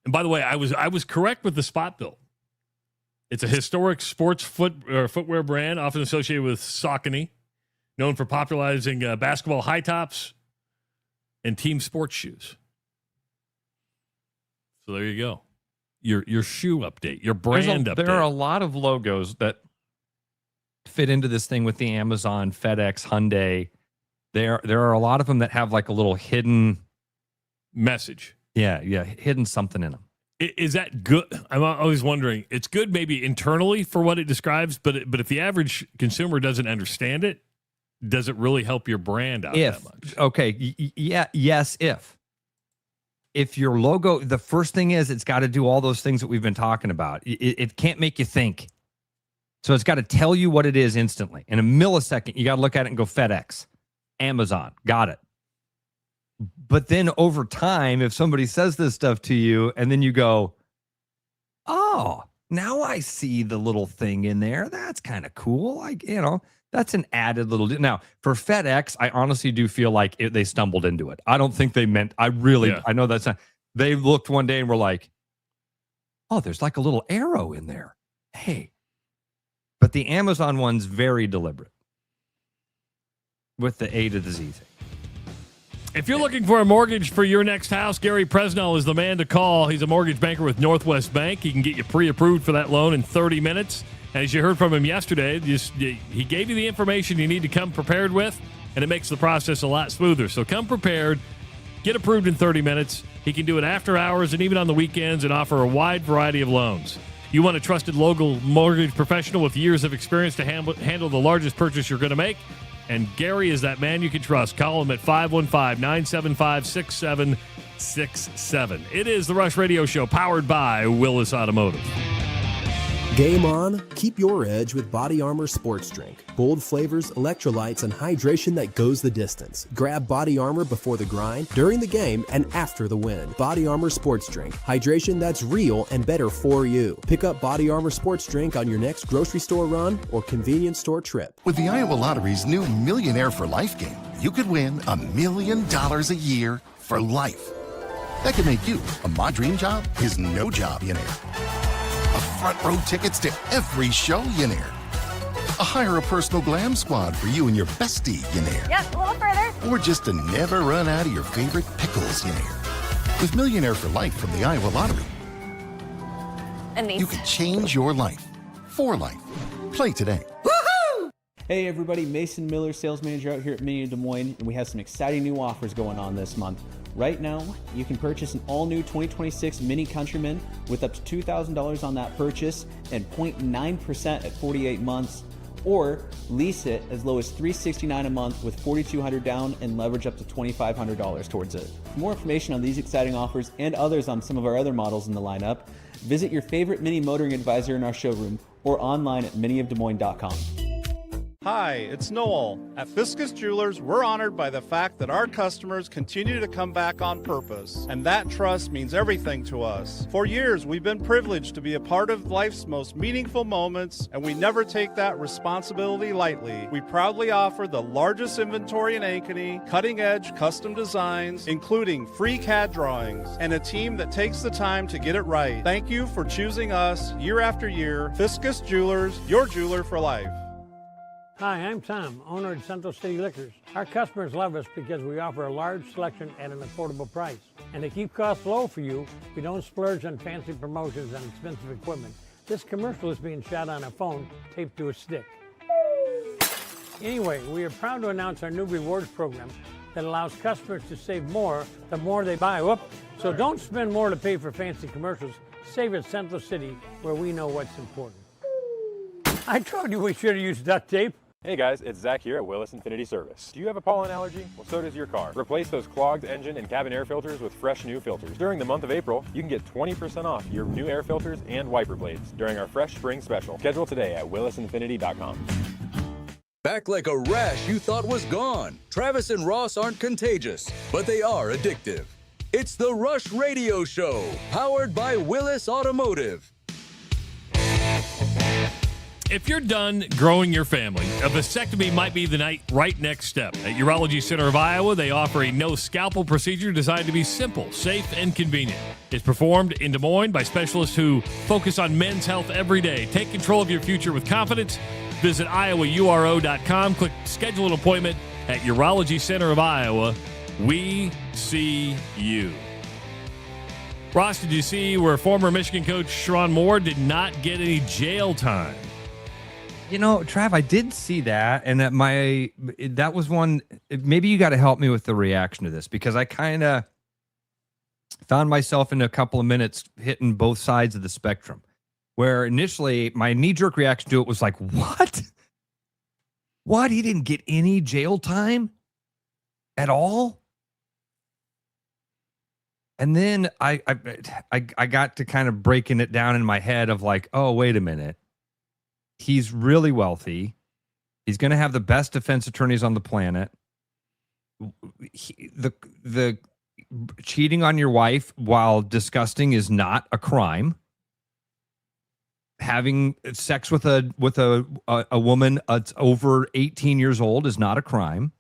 And by the way, I was correct with the Spot Built. It's a historic sports footwear brand, often associated with Saucony, known for popularizing basketball high tops and team sports shoes. So there you go. Your shoe update, your brand update. There are a lot of logos that fit into this thing with the Amazon, FedEx, Hyundai. There are a lot of them that have like a little hidden message. Yeah, hidden something in them. Is that good? I'm always wondering. It's good maybe internally for what it describes, but if the average consumer doesn't understand it, does it really help your brand out that much? Okay, yes, if your logo, the first thing is it's got to do all those things that we've been talking about. It can't make you think. So it's got to tell you what it is instantly. In a millisecond, you got to look at it and go FedEx, Amazon, got it. But then over time, if somebody says this stuff to you and then you go, oh, now I see the little thing in there. That's kind of cool. Like, that's an added little. Now, for FedEx, I honestly do feel like they stumbled into it. I don't think they meant, I know that's not. They looked one day and were like, oh, there's like a little arrow in there. Hey. But the Amazon one's very deliberate with the A to the Z thing. If you're looking for a mortgage for your next house, Gary Presnell is the man to call. He's a mortgage banker with Northwest Bank. He can get you pre-approved for that loan in 30 minutes. As you heard from him yesterday, he gave you the information you need to come prepared with, and it makes the process a lot smoother. So come prepared, get approved in 30 minutes. He can do it after hours and even on the weekends and offer a wide variety of loans. You want a trusted local mortgage professional with years of experience to handle the largest purchase you're going to make? And Gary is that man you can trust. Call him at 515-975-6767. It is the Rush Radio Show, powered by Willis Automotive. Game on, keep your edge with Body Armor Sports Drink. Bold flavors, electrolytes, and hydration that goes the distance. Grab Body Armor before the grind, during the game, and after the win. Body Armor Sports Drink. Hydration that's real and better for you. Pick up Body Armor Sports Drink on your next grocery store run or convenience store trip. With the Iowa Lottery's new Millionaire for Life game, you could win $1 million a year for life. That could make you a My Dream Job is No Job millionaire. A front row tickets to every show millionaire. A hire a personal glam squad for you and your bestie millionaire. Yep, a little further. Or just to never run out of your favorite pickles millionaire. With Millionaire for Life from the Iowa Lottery, And these. you can change your life for life. Play today. Hey everybody, Mason Miller, sales manager out here at Mini Des Moines, and we have some exciting new offers going on this month. Right now, you can purchase an all-new 2026 Mini Countryman with up to $2,000 on that purchase and 0.9% at 48 months, or lease it as low as $369 a month with $4,200 down and leverage up to $2,500 towards it. For more information on these exciting offers and others on some of our other models in the lineup, visit your favorite Mini motoring advisor in our showroom or online at miniofdesmoines.com. Hi, it's Noel. At Fiscus Jewelers, we're honored by the fact that our customers continue to come back on purpose, and that trust means everything to us. For years, we've been privileged to be a part of life's most meaningful moments, and we never take that responsibility lightly. We proudly offer the largest inventory in Ankeny, cutting-edge custom designs, including free CAD drawings, and a team that takes the time to get it right. Thank you for choosing us year after year. Fiscus Jewelers, your jeweler for life. Hi, I'm Tom, owner of Central City Liquors. Our customers love us because we offer a large selection at an affordable price. And to keep costs low for you, we don't splurge on fancy promotions and expensive equipment. This commercial is being shot on a phone taped to a stick. Anyway, we are proud to announce our new rewards program that allows customers to save more the more they buy. So don't spend more to pay for fancy commercials. Save at Central City, where we know what's important. I told you we should have used duct tape. Hey guys, it's Zach here at Willis Infinity Service. Do you have a pollen allergy? Well, so does your car. Replace those clogged engine and cabin air filters with fresh new filters. During the month of April, you can get 20% off your new air filters and wiper blades during our Fresh Spring Special. Schedule today at willisinfinity.com. Back like a rash you thought was gone. Travis and Ross aren't contagious, but they are addictive. It's the Rush Radio Show, powered by Willis Automotive. If you're done growing your family, a vasectomy might be the right next step. At Urology Center of Iowa, they offer a no-scalpel procedure designed to be simple, safe, and convenient. It's performed in Des Moines by specialists who focus on men's health every day. Take control of your future with confidence. Visit iowauro.com. Click Schedule an Appointment at Urology Center of Iowa. We see you. Ross, did you see where former Michigan coach Sharon Moore did not get any jail time? You know, Trav, I did see that, and that was one. Maybe you got to help me with the reaction to this, because I kind of found myself in a couple of minutes hitting both sides of the spectrum, where initially my knee-jerk reaction to it was like, what? What? He didn't get any jail time at all? And then I got to kind of breaking it down in my head of like, oh, wait a minute. He's really wealthy. He's going to have the best defense attorneys on the planet. The cheating on your wife, while disgusting, is not a crime. Having sex with a woman that's over 18 years old is not a crime.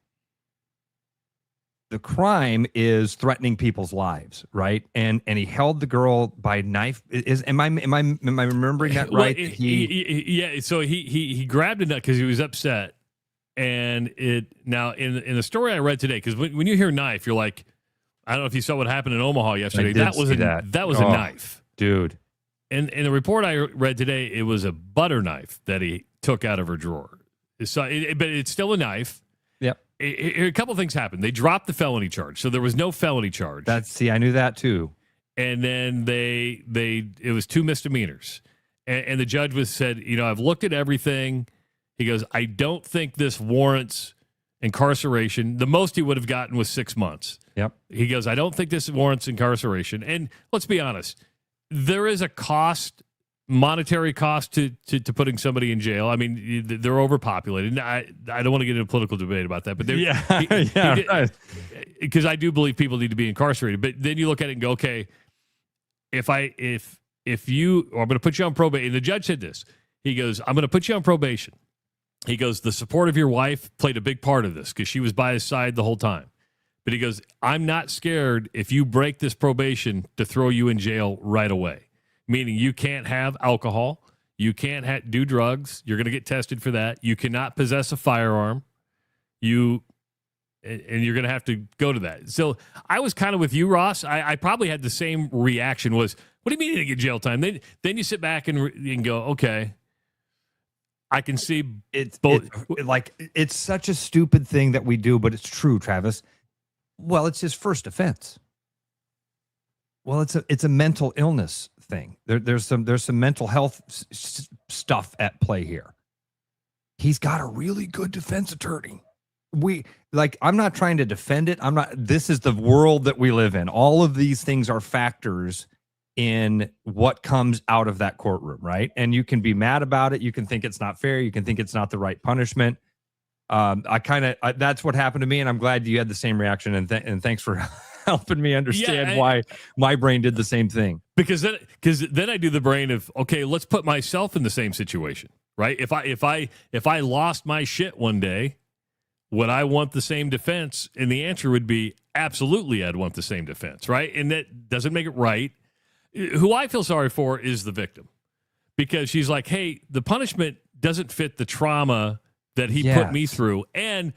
The crime is threatening people's lives, right? And he held the girl by knife. Am I remembering that right? So he grabbed it because he was upset, and in the story I read today, because when you hear knife, you're like, I don't know if you saw what happened in Omaha yesterday. That was a knife, dude. And in the report I read today, it was a butter knife that he took out of her drawer. So, but it's still a knife. Yep. A couple things happened. They dropped the felony charge, so there was no felony charge. I knew that too. And then it was 2 misdemeanors, And the judge said, I've looked at everything. He goes, I don't think this warrants incarceration. The most he would have gotten was 6 months. Yep. He goes, I don't think this warrants incarceration. And let's be honest, there is a cost, monetary cost to putting somebody in jail. I mean, they're overpopulated. I don't want to get into a political debate about that, but because I do believe people need to be incarcerated. But then you look at it and go, okay, I'm going to put you on probation. And the judge said this. He goes, I'm going to put you on probation. He goes, the support of your wife played a big part of this because she was by his side the whole time. But he goes, I'm not scared if you break this probation to throw you in jail right away. Meaning you can't have alcohol. You can't do drugs. You're going to get tested for that. You cannot possess a firearm. And you're going to have to go to that. So I was kind of with you, Ross. I probably had the same reaction was, what do you mean you didn't get jail time? Then you sit back and go, okay, I can see it's such a stupid thing that we do, but it's true, Travis. Well, it's his first offense. Well, it's a mental illness thing. There's some mental health stuff at play here. He's got a really good defense attorney. I'm not trying to defend it. This is the world that we live in. All of these things are factors in what comes out of that courtroom, right? And you can be mad about it. You can think it's not fair. You can think it's not the right punishment. That's what happened to me, and I'm glad you had the same reaction. And thanks for helping me understand why my brain did the same thing. Because then I do the brain of, okay, let's put myself in the same situation, right? If I lost my shit one day, would I want the same defense? And the answer would be absolutely, I'd want the same defense, right? And that doesn't make it right. Who I feel sorry for is the victim, because she's like, hey, the punishment doesn't fit the trauma that he put me through. And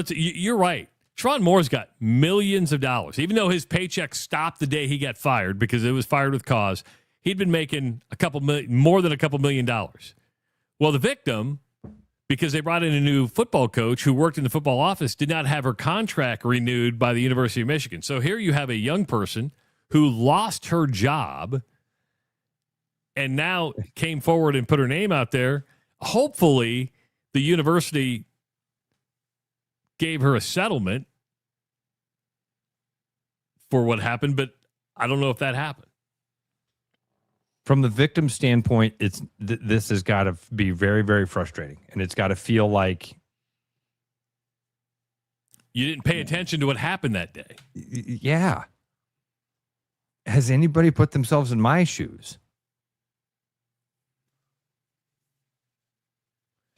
you're right. Sharon Moore's got millions of dollars. Even though his paycheck stopped the day he got fired because it was fired with cause, he'd been making more than a couple $1 million. Well, the victim, because they brought in a new football coach who worked in the football office, did not have her contract renewed by the University of Michigan. So here you have a young person who lost her job and now came forward and put her name out there. Hopefully, the university gave her a settlement for what happened, but I don't know if that happened. From the victim standpoint, this has got to be very, very frustrating, and it's got to feel like you didn't pay attention to what happened that day. Yeah. Has anybody put themselves in my shoes?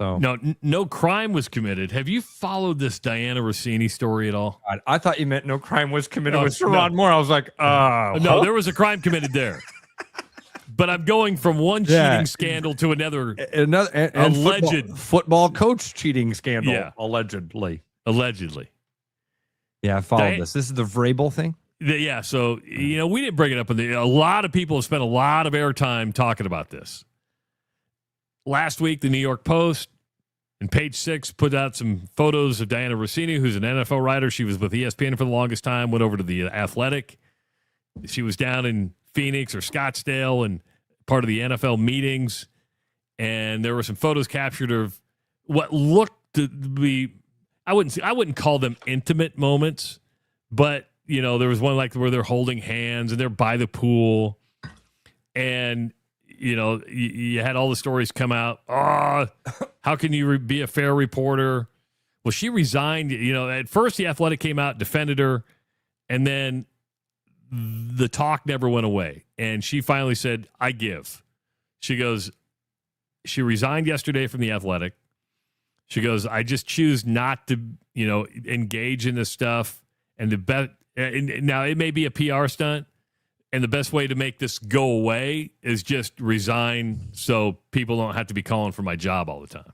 So no crime was committed. Have you followed this Diana Rossini story at all? I thought you meant no crime was committed with Sharon Moore. I was like, no, there was a crime committed there. But I'm going from one cheating scandal to another. And alleged football coach cheating scandal. Allegedly. Yeah, I followed this. This is the Vrabel thing. Yeah, so, we didn't bring it up. A lot of people have spent a lot of airtime talking about this. Last week, the New York Post and Page 6 put out some photos of Diana Rossini, who's an NFL writer. She was with ESPN for the longest time, went over to the Athletic. She was down in Phoenix or Scottsdale and part of the NFL meetings. And there were some photos captured of what looked to be, I wouldn't call them intimate moments, but there was one where they're holding hands and they're by the pool, and you had all the stories come out. Oh, how can you be a fair reporter? Well, she resigned. At first the Athletic came out, defended her, and then the talk never went away. And she finally said, I give. She goes, she resigned yesterday from the Athletic. She goes, I just choose not to, engage in this stuff. And now it may be a PR stunt, and the best way to make this go away is just resign so people don't have to be calling for my job all the time.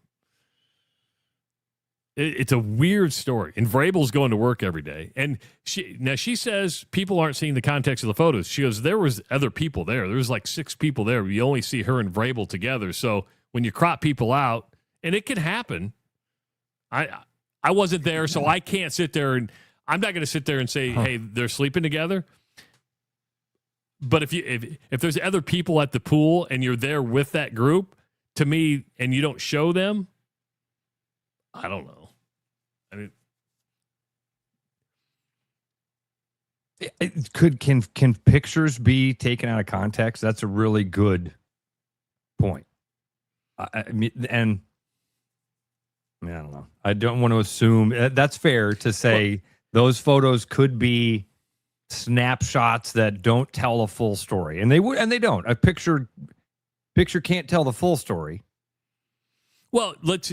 It's a weird story. And Vrabel's going to work every day. And she says people aren't seeing the context of the photos. She goes, there was other people there. There was like 6 people there. You only see her and Vrabel together. So when you crop people out, and it can happen. I wasn't there, so I can't sit there and I'm not going to sit there and say, hey, they're sleeping together. But if there's other people at the pool and you're there with that group, to me, and you don't show them, I don't know. I mean, can pictures be taken out of context? That's a really good point. I don't know. I don't want to assume that's fair to say those photos could be snapshots that don't tell a full story, and they don't. A picture can't tell the full story. Well, let's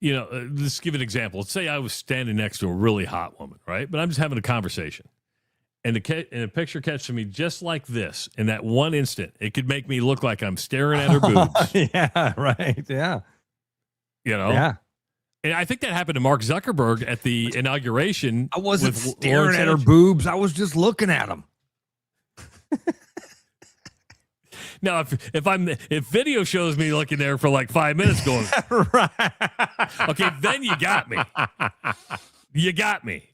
give an example. Let's say I was standing next to a really hot woman, right? But I'm just having a conversation. And a picture catches me just like this. In that one instant, it could make me look like I'm staring at her boobs. Yeah, right. Yeah. Yeah. And I think that happened to Mark Zuckerberg at the inauguration. I wasn't staring at her boobs. I was just looking at them. Now, if video shows me looking there for like 5 minutes going, right. Okay, then you got me. You got me.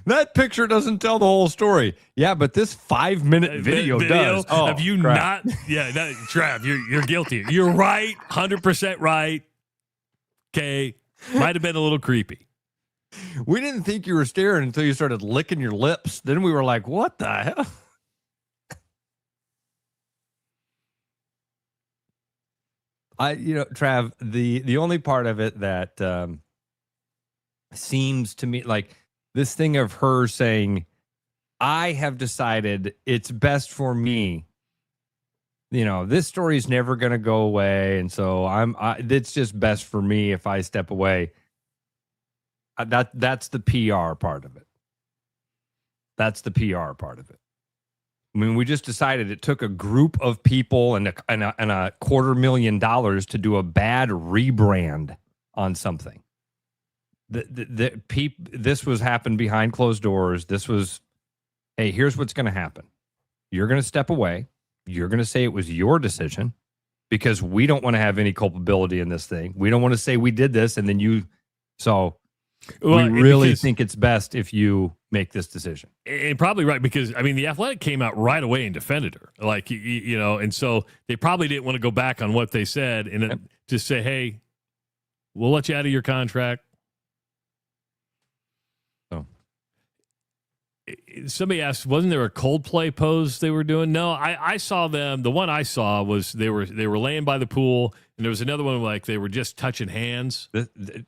That picture doesn't tell the whole story. Yeah, but this 5-minute video does. Have you crap. not? Yeah, Trav, you're guilty. You're right, 100% right. Okay, might have been a little creepy. We didn't think you were staring until you started licking your lips. Then we were like, "What the hell?" Trav, the only part of it that seems to me like this thing of her saying, I have decided it's best for me. This story is never going to go away. And so it's just best for me if I step away. That's the PR part of it. That's the PR part of it. I mean, we just decided it took a group of people and a $250,000 to do a bad rebrand on something. This was happened behind closed doors. This was, hey, here's what's going to happen. You're going to step away. You're going to say it was your decision because we don't want to have any culpability in this thing. We don't want to say we did this and then you. So we really think it's best if you make this decision. And probably right, because I mean, the Athletic came out right away and defended her, like, and so they probably didn't want to go back on what they said and just say, hey, we'll let you out of your contract. Oh. Somebody asked, wasn't there a Coldplay pose they were doing? No, I saw them. The one I saw was they were laying by the pool, and there was another one like they were just touching hands.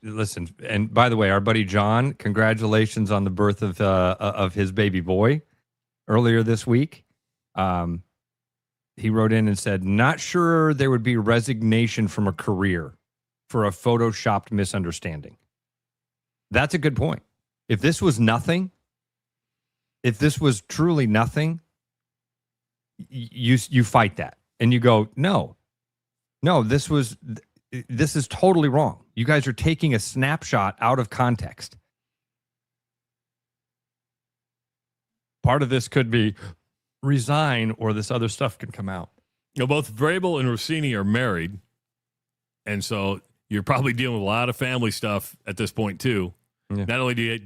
Listen, and by the way, our buddy John, congratulations on the birth of his baby boy earlier this week. He wrote in and said, not sure there would be resignation from a career for a photoshopped misunderstanding. That's a good point. If this was nothing, if this was truly nothing, you fight that and you go, no, this is totally wrong. You guys are taking a snapshot out of context. Part of this could be resign or this other stuff can come out. Both Vrabel and Rossini are married. And so you're probably dealing with a lot of family stuff at this point too. Yeah. Not only do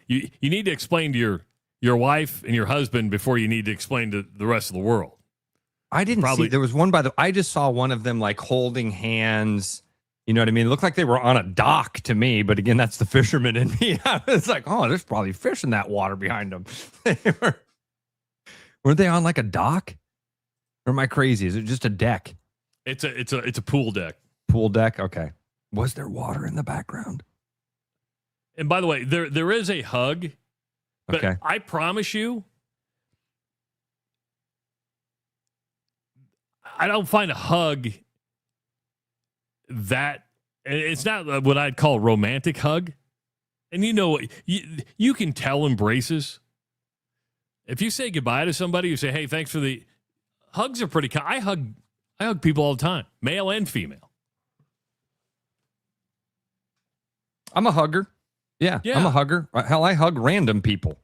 you need to explain to your wife and your husband before you need to explain to the rest of the world. I didn't see. There was one I just saw one of them like holding hands. You know what I mean? It looked like they were on a dock to me, but again, that's the fisherman in me. I was like, oh, there's probably fish in that water behind them. Weren't they on like a dock? Or am I crazy? Is it just a deck? It's a pool deck. Pool deck. Okay. Was there water in the background? And by the way, there is a hug. But okay. I promise you, I don't find a hug that it's not what I'd call a romantic hug. And you can tell embraces. If you say goodbye to somebody, you say, hey, thanks for the hugs are pretty I hug people all the time, male and female. I'm a hugger. Yeah, I'm a hugger. Hell, I hug random people.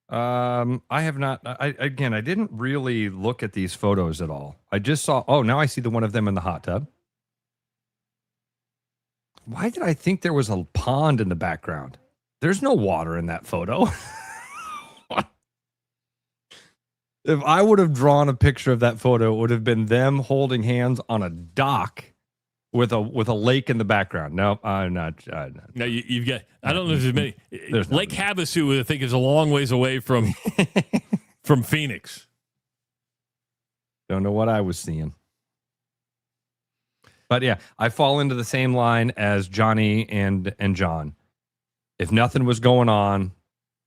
I have not. I didn't really look at these photos at all. I just saw. Oh, now I see the one of them in the hot tub. Why did I think there was a pond in the background? There's no water in that photo. If I would have drawn a picture of that photo, it would have been them holding hands on a dock with a lake in the background. No, I'm not. No, you've got. I don't know if there's many. Lake Havasu, I think, is a long ways away from from Phoenix. Don't know what I was seeing. But yeah, I fall into the same line as Johnny and John. If nothing was going on,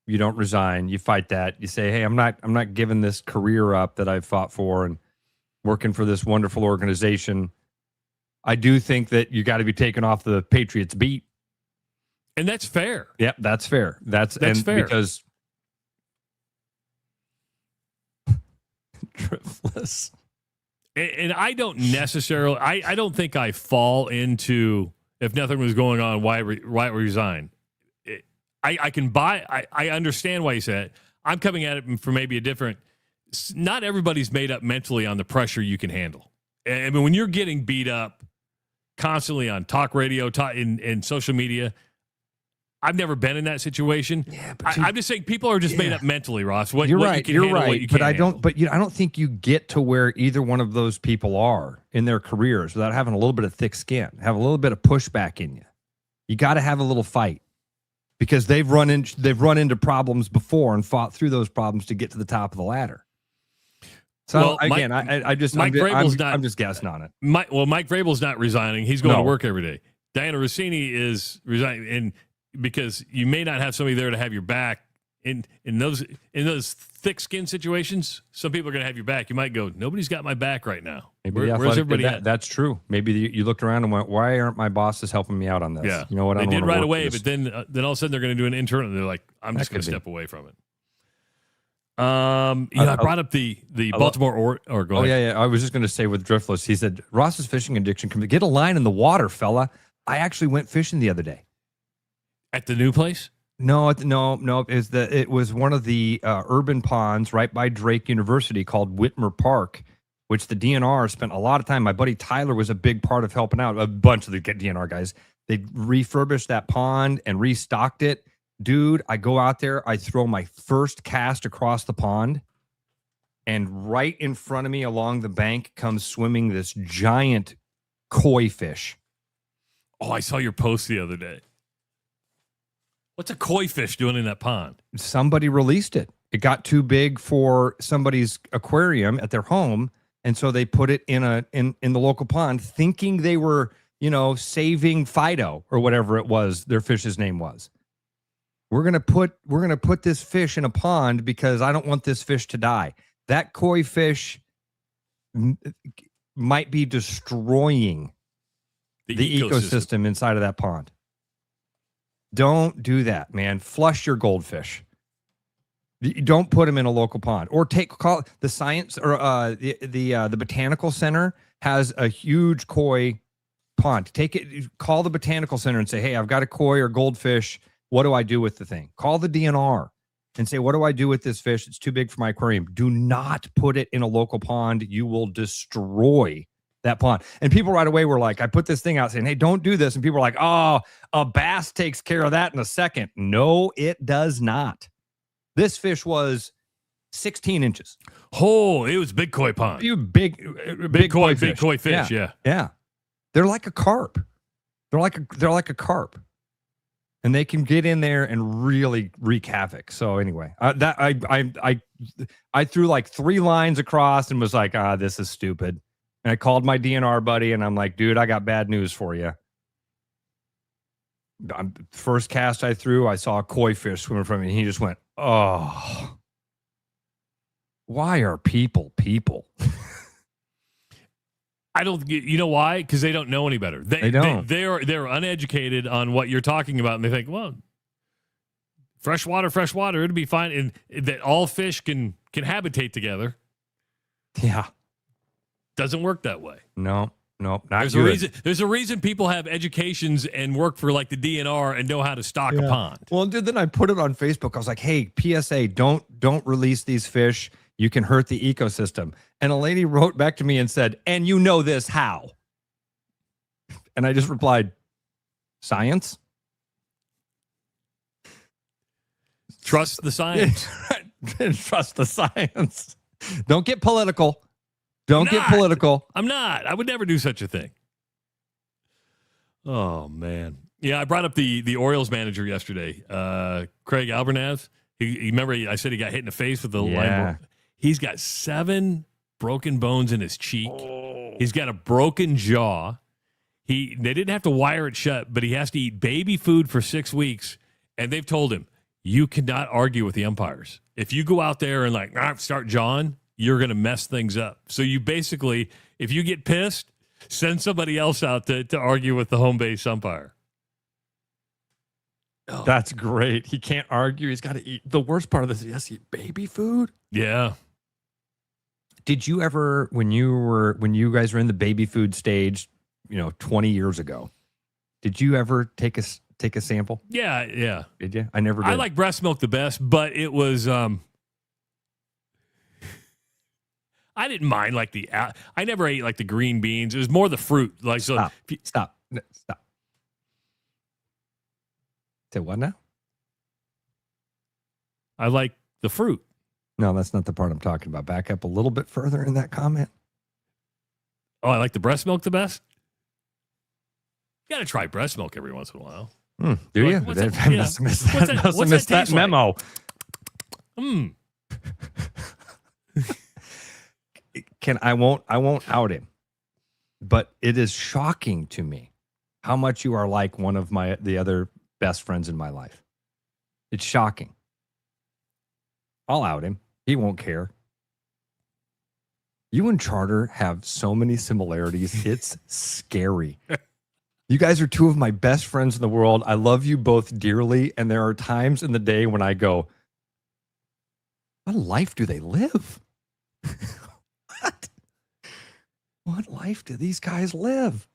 you don't resign. You fight that. You say, "Hey, I'm not giving this career up that I've fought for and working for this wonderful organization." I do think that you got to be taken off the Patriots beat, and that's fair. Yep, that's fair. That's fair because driftless. And I don't necessarily. I don't think I fall into if nothing was going on, why resign. I can buy. I understand why you said it. I'm coming at it from maybe a different. Not everybody's made up mentally on the pressure you can handle. I mean, when you're getting beat up constantly on talk radio, in social media, I've never been in that situation. Yeah, but I'm just saying people are just made up mentally, Ross. You're right. You're right. But I don't. Handle. But I don't think you get to where either one of those people are in their careers without having a little bit of thick skin, have a little bit of pushback in you. You got to have a little fight because they've run into problems before and fought through those problems to get to the top of the ladder. So again, I'm just guessing on it. Mike Vrabel's not resigning. He's going to work every day. Diana Rossini is resigning, and because you may not have somebody there to have your back in those thick skin situations, some people are going to have your back. You might go, nobody's got my back right now. Maybe where's everybody at? That's true. Maybe you looked around and went, why aren't my bosses helping me out on this? Yeah. You know what? They did right away, but then all of a sudden they're going to do an internal, and they're like, I'm just going to step away from it. I brought up the Baltimore or go ahead. Yeah. I was just going to say with Driftless, he said, Ross's fishing addiction, get a line in the water, fella. I actually went fishing the other day. At the new place? No. It was one of the urban ponds right by Drake University called Whitmer Park, which the DNR spent a lot of time. My buddy Tyler was a big part of helping out. A bunch of the DNR guys. They refurbished that pond and restocked it. Dude, I go out there. I throw my first cast across the pond, and right in front of me along the bank comes swimming this giant koi fish. Oh, I saw your post the other day. What's a koi fish doing in that pond? Somebody released it. It got too big for somebody's aquarium at their home, and so they put it in the local pond, thinking they were, saving Fido or whatever it was their fish's name was. We're gonna put this fish in a pond because I don't want this fish to die. That koi fish might be destroying the ecosystem inside of that pond. Don't do that, man. Flush your goldfish. Don't put them in a local pond, or call the science or the botanical center has a huge koi pond. Call the botanical center and say, hey, I've got a koi or goldfish. What do I do with the thing? Call the DNR and say, what do I do with this fish? It's too big for my aquarium. Do not put it in a local pond. You will destroy that pond. And people right away were like, I put this thing out saying, hey, don't do this. And people were like, oh, a bass takes care of that in a second. No, it does not. This fish was 16 inches. Oh, it was big koi pond. Big koi fish. Yeah. They're like a carp. They're like a carp. And they can get in there and really wreak havoc. So anyway, I threw like 3 lines across and was like, this is stupid. And I called my DNR buddy and I'm like, dude, I got bad news for you. First cast I threw, I saw a koi fish swimming from me, and he just went, oh, why are people? I don't. You know why? Because they don't know any better. They don't. They're uneducated on what you're talking about, and they think, well, fresh water, it'd be fine, and that all fish can habitate together. Yeah, doesn't work that way. No, not there's good. There's a reason people have educations and work for like the DNR and know how to stock a pond. Well, dude, then I put it on Facebook. I was like, hey, PSA, don't release these fish. You can hurt the ecosystem. And a lady wrote back to me and said, and you know this how? And I just replied, science. Trust the science. Trust the science. Don't get political. Don't get political. I'm not. I would never do such a thing. Oh, man. Yeah, I brought up the Orioles manager yesterday, Craig Albernaz. He remember I said he got hit in the face with the line. He's got 7 broken bones in his cheek. Oh. He's got a broken jaw. They didn't have to wire it shut, but he has to eat baby food for 6 weeks. And they've told him, you cannot argue with the umpires. If you go out there and start jawing, you're going to mess things up. So you basically, if you get pissed, send somebody else out to argue with the home base umpire. Oh. That's great. He can't argue. He's got to eat. The worst part of this, he has to eat baby food. Yeah. Did you ever, when you guys were in the baby food stage, 20 years ago, did you ever take a sample? Yeah. Did you? I never did. I like breast milk the best, but it was I didn't mind I never ate the green beans. It was more the fruit. Stop. Say what now? I like the fruit. No, that's not the part I'm talking about. Back up a little bit further in that comment. Oh, I like the breast milk the best? You got to try breast milk every once in a while. Do you? I must have missed that memo. I won't out him, but it is shocking to me how much you are like one of the other best friends in my life. It's shocking. I'll out him. He won't care. You and Charter have so many similarities. It's scary. You guys are 2 of my best friends in the world. I love you both dearly. And there are times in the day when I go, what life do they live? What life do these guys live?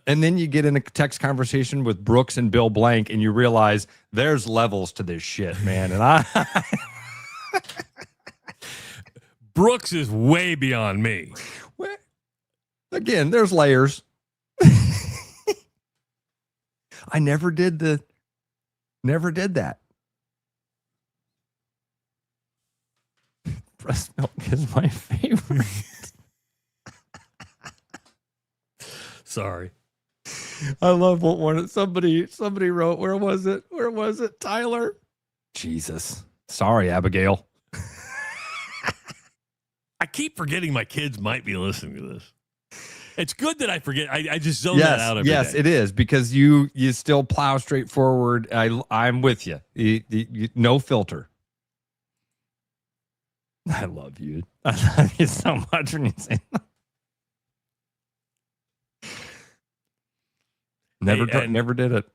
And then you get in a text conversation with Brooks and Bill Blank and you realize there's levels to this shit, man. And Brooks is way beyond me. Again, there's layers. I never did that. Breast milk is my favorite. Sorry. I love what somebody wrote. Where was it? Tyler. Jesus. Sorry, Abigail. I keep forgetting my kids might be listening to this. It's good that I forget. I just zone that out every day. Yes, it is, because you still plow straight forward. I'm with you. You. No filter. I love you. I love you so much when you say that. Never did it.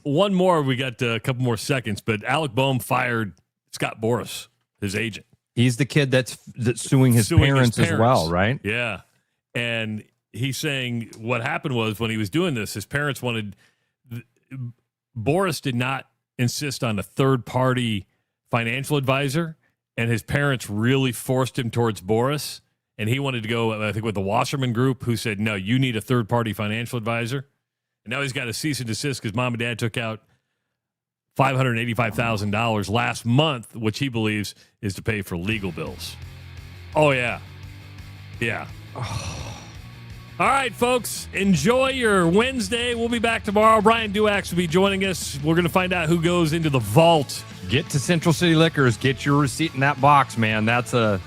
One more. We got a couple more seconds, but Alec Boehm fired Scott Boras, his agent. He's the kid that's suing his parents as well, right? Yeah. And he's saying what happened was when he was doing this, his parents Boras did not insist on a third-party financial advisor, and his parents really forced him towards Boras, and he wanted to go, I think, with the Wasserman Group, who said, no, you need a third-party financial advisor. And now he's got a cease and desist because mom and dad took out $585,000 last month, which he believes is to pay for legal bills. Oh, yeah. Yeah. Oh. All right, folks, enjoy your Wednesday. We'll be back tomorrow. Brian Duax will be joining us. We're going to find out who goes into the vault. Get to Central City Liquors. Get your receipt in that box, man. That's a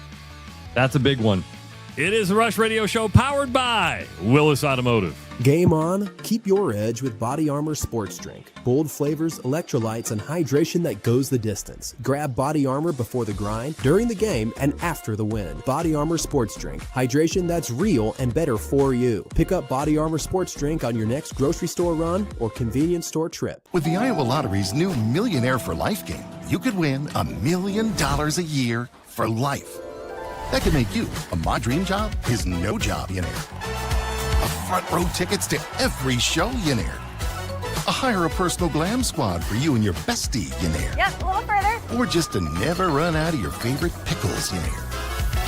big one. It is the Rush Radio Show powered by Willis Automotive. Game on. Keep your edge with Body Armor Sports Drink. Bold flavors, electrolytes, and hydration that goes the distance. Grab Body Armor before the grind, during the game, and after the win. Body Armor Sports Drink. Hydration that's real and better for you. Pick up Body Armor Sports Drink on your next grocery store run or convenience store trip. With the Iowa Lottery's new Millionaire for Life game, you could win $1 million a year for life. That could make you a My Dream Job is No Job millionaire. A front row tickets to every show millionaire. A hire a personal glam squad for you and your bestie millionaire. Yep, a little further. Or just to never run out of your favorite pickles millionaire.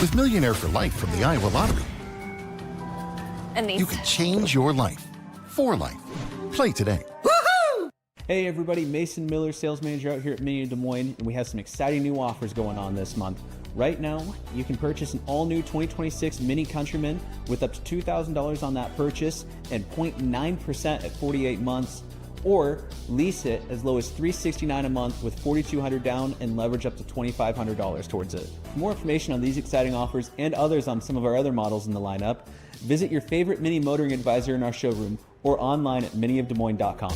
With Millionaire for Life from the Iowa Lottery, And these. you can change your life for life. Play today. Hey everybody, Mason Miller, sales manager out here at Mini Des Moines, and we have some exciting new offers going on this month. Right now, you can purchase an all-new 2026 Mini Countryman with up to $2,000 on that purchase and 0.9% at 48 months, or lease it as low as $369 a month with $4,200 down and leverage up to $2,500 towards it. For more information on these exciting offers and others on some of our other models in the lineup, visit your favorite Mini motoring advisor in our showroom or online at miniofdesmoines.com.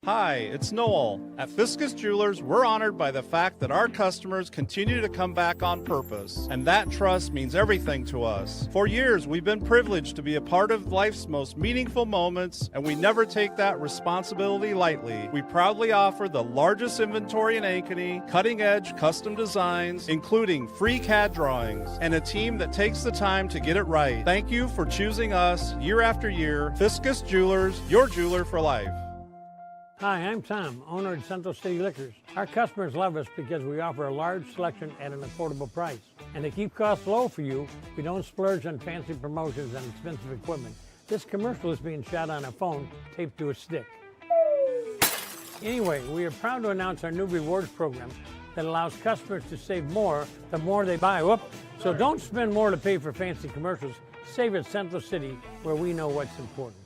Hi, it's Noel. At Fiscus Jewelers, we're honored by the fact that our customers continue to come back on purpose, and that trust means everything to us. For years, we've been privileged to be a part of life's most meaningful moments, and we never take that responsibility lightly. We proudly offer the largest inventory in Ankeny, cutting-edge custom designs, including free CAD drawings, and a team that takes the time to get it right. Thank you for choosing us year after year. Fiscus Jewelers, your jeweler for life. Hi, I'm Tom, owner of Central City Liquors. Our customers love us because we offer a large selection at an affordable price. And to keep costs low for you, we don't splurge on fancy promotions and expensive equipment. This commercial is being shot on a phone taped to a stick. Anyway, we are proud to announce our new rewards program that allows customers to save more the more they buy. Whoop! So don't spend more to pay for fancy commercials. Save at Central City, where we know what's important.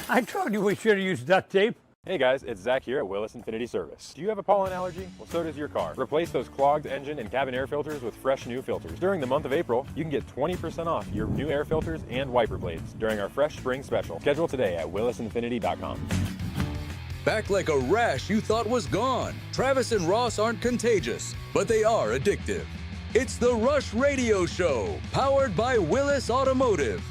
I told you we should have used duct tape. Hey guys, it's Zach here at Willis Infinity Service. Do you have a pollen allergy? Well, so does your car. Replace those clogged engine and cabin air filters with fresh new filters. During the month of April, you can get 20% off your new air filters and wiper blades during our fresh spring special. Schedule today at willisinfinity.com. Back like a rash you thought was gone. Travis and Ross aren't contagious, but they are addictive. It's the Rush Radio Show, powered by Willis Automotive.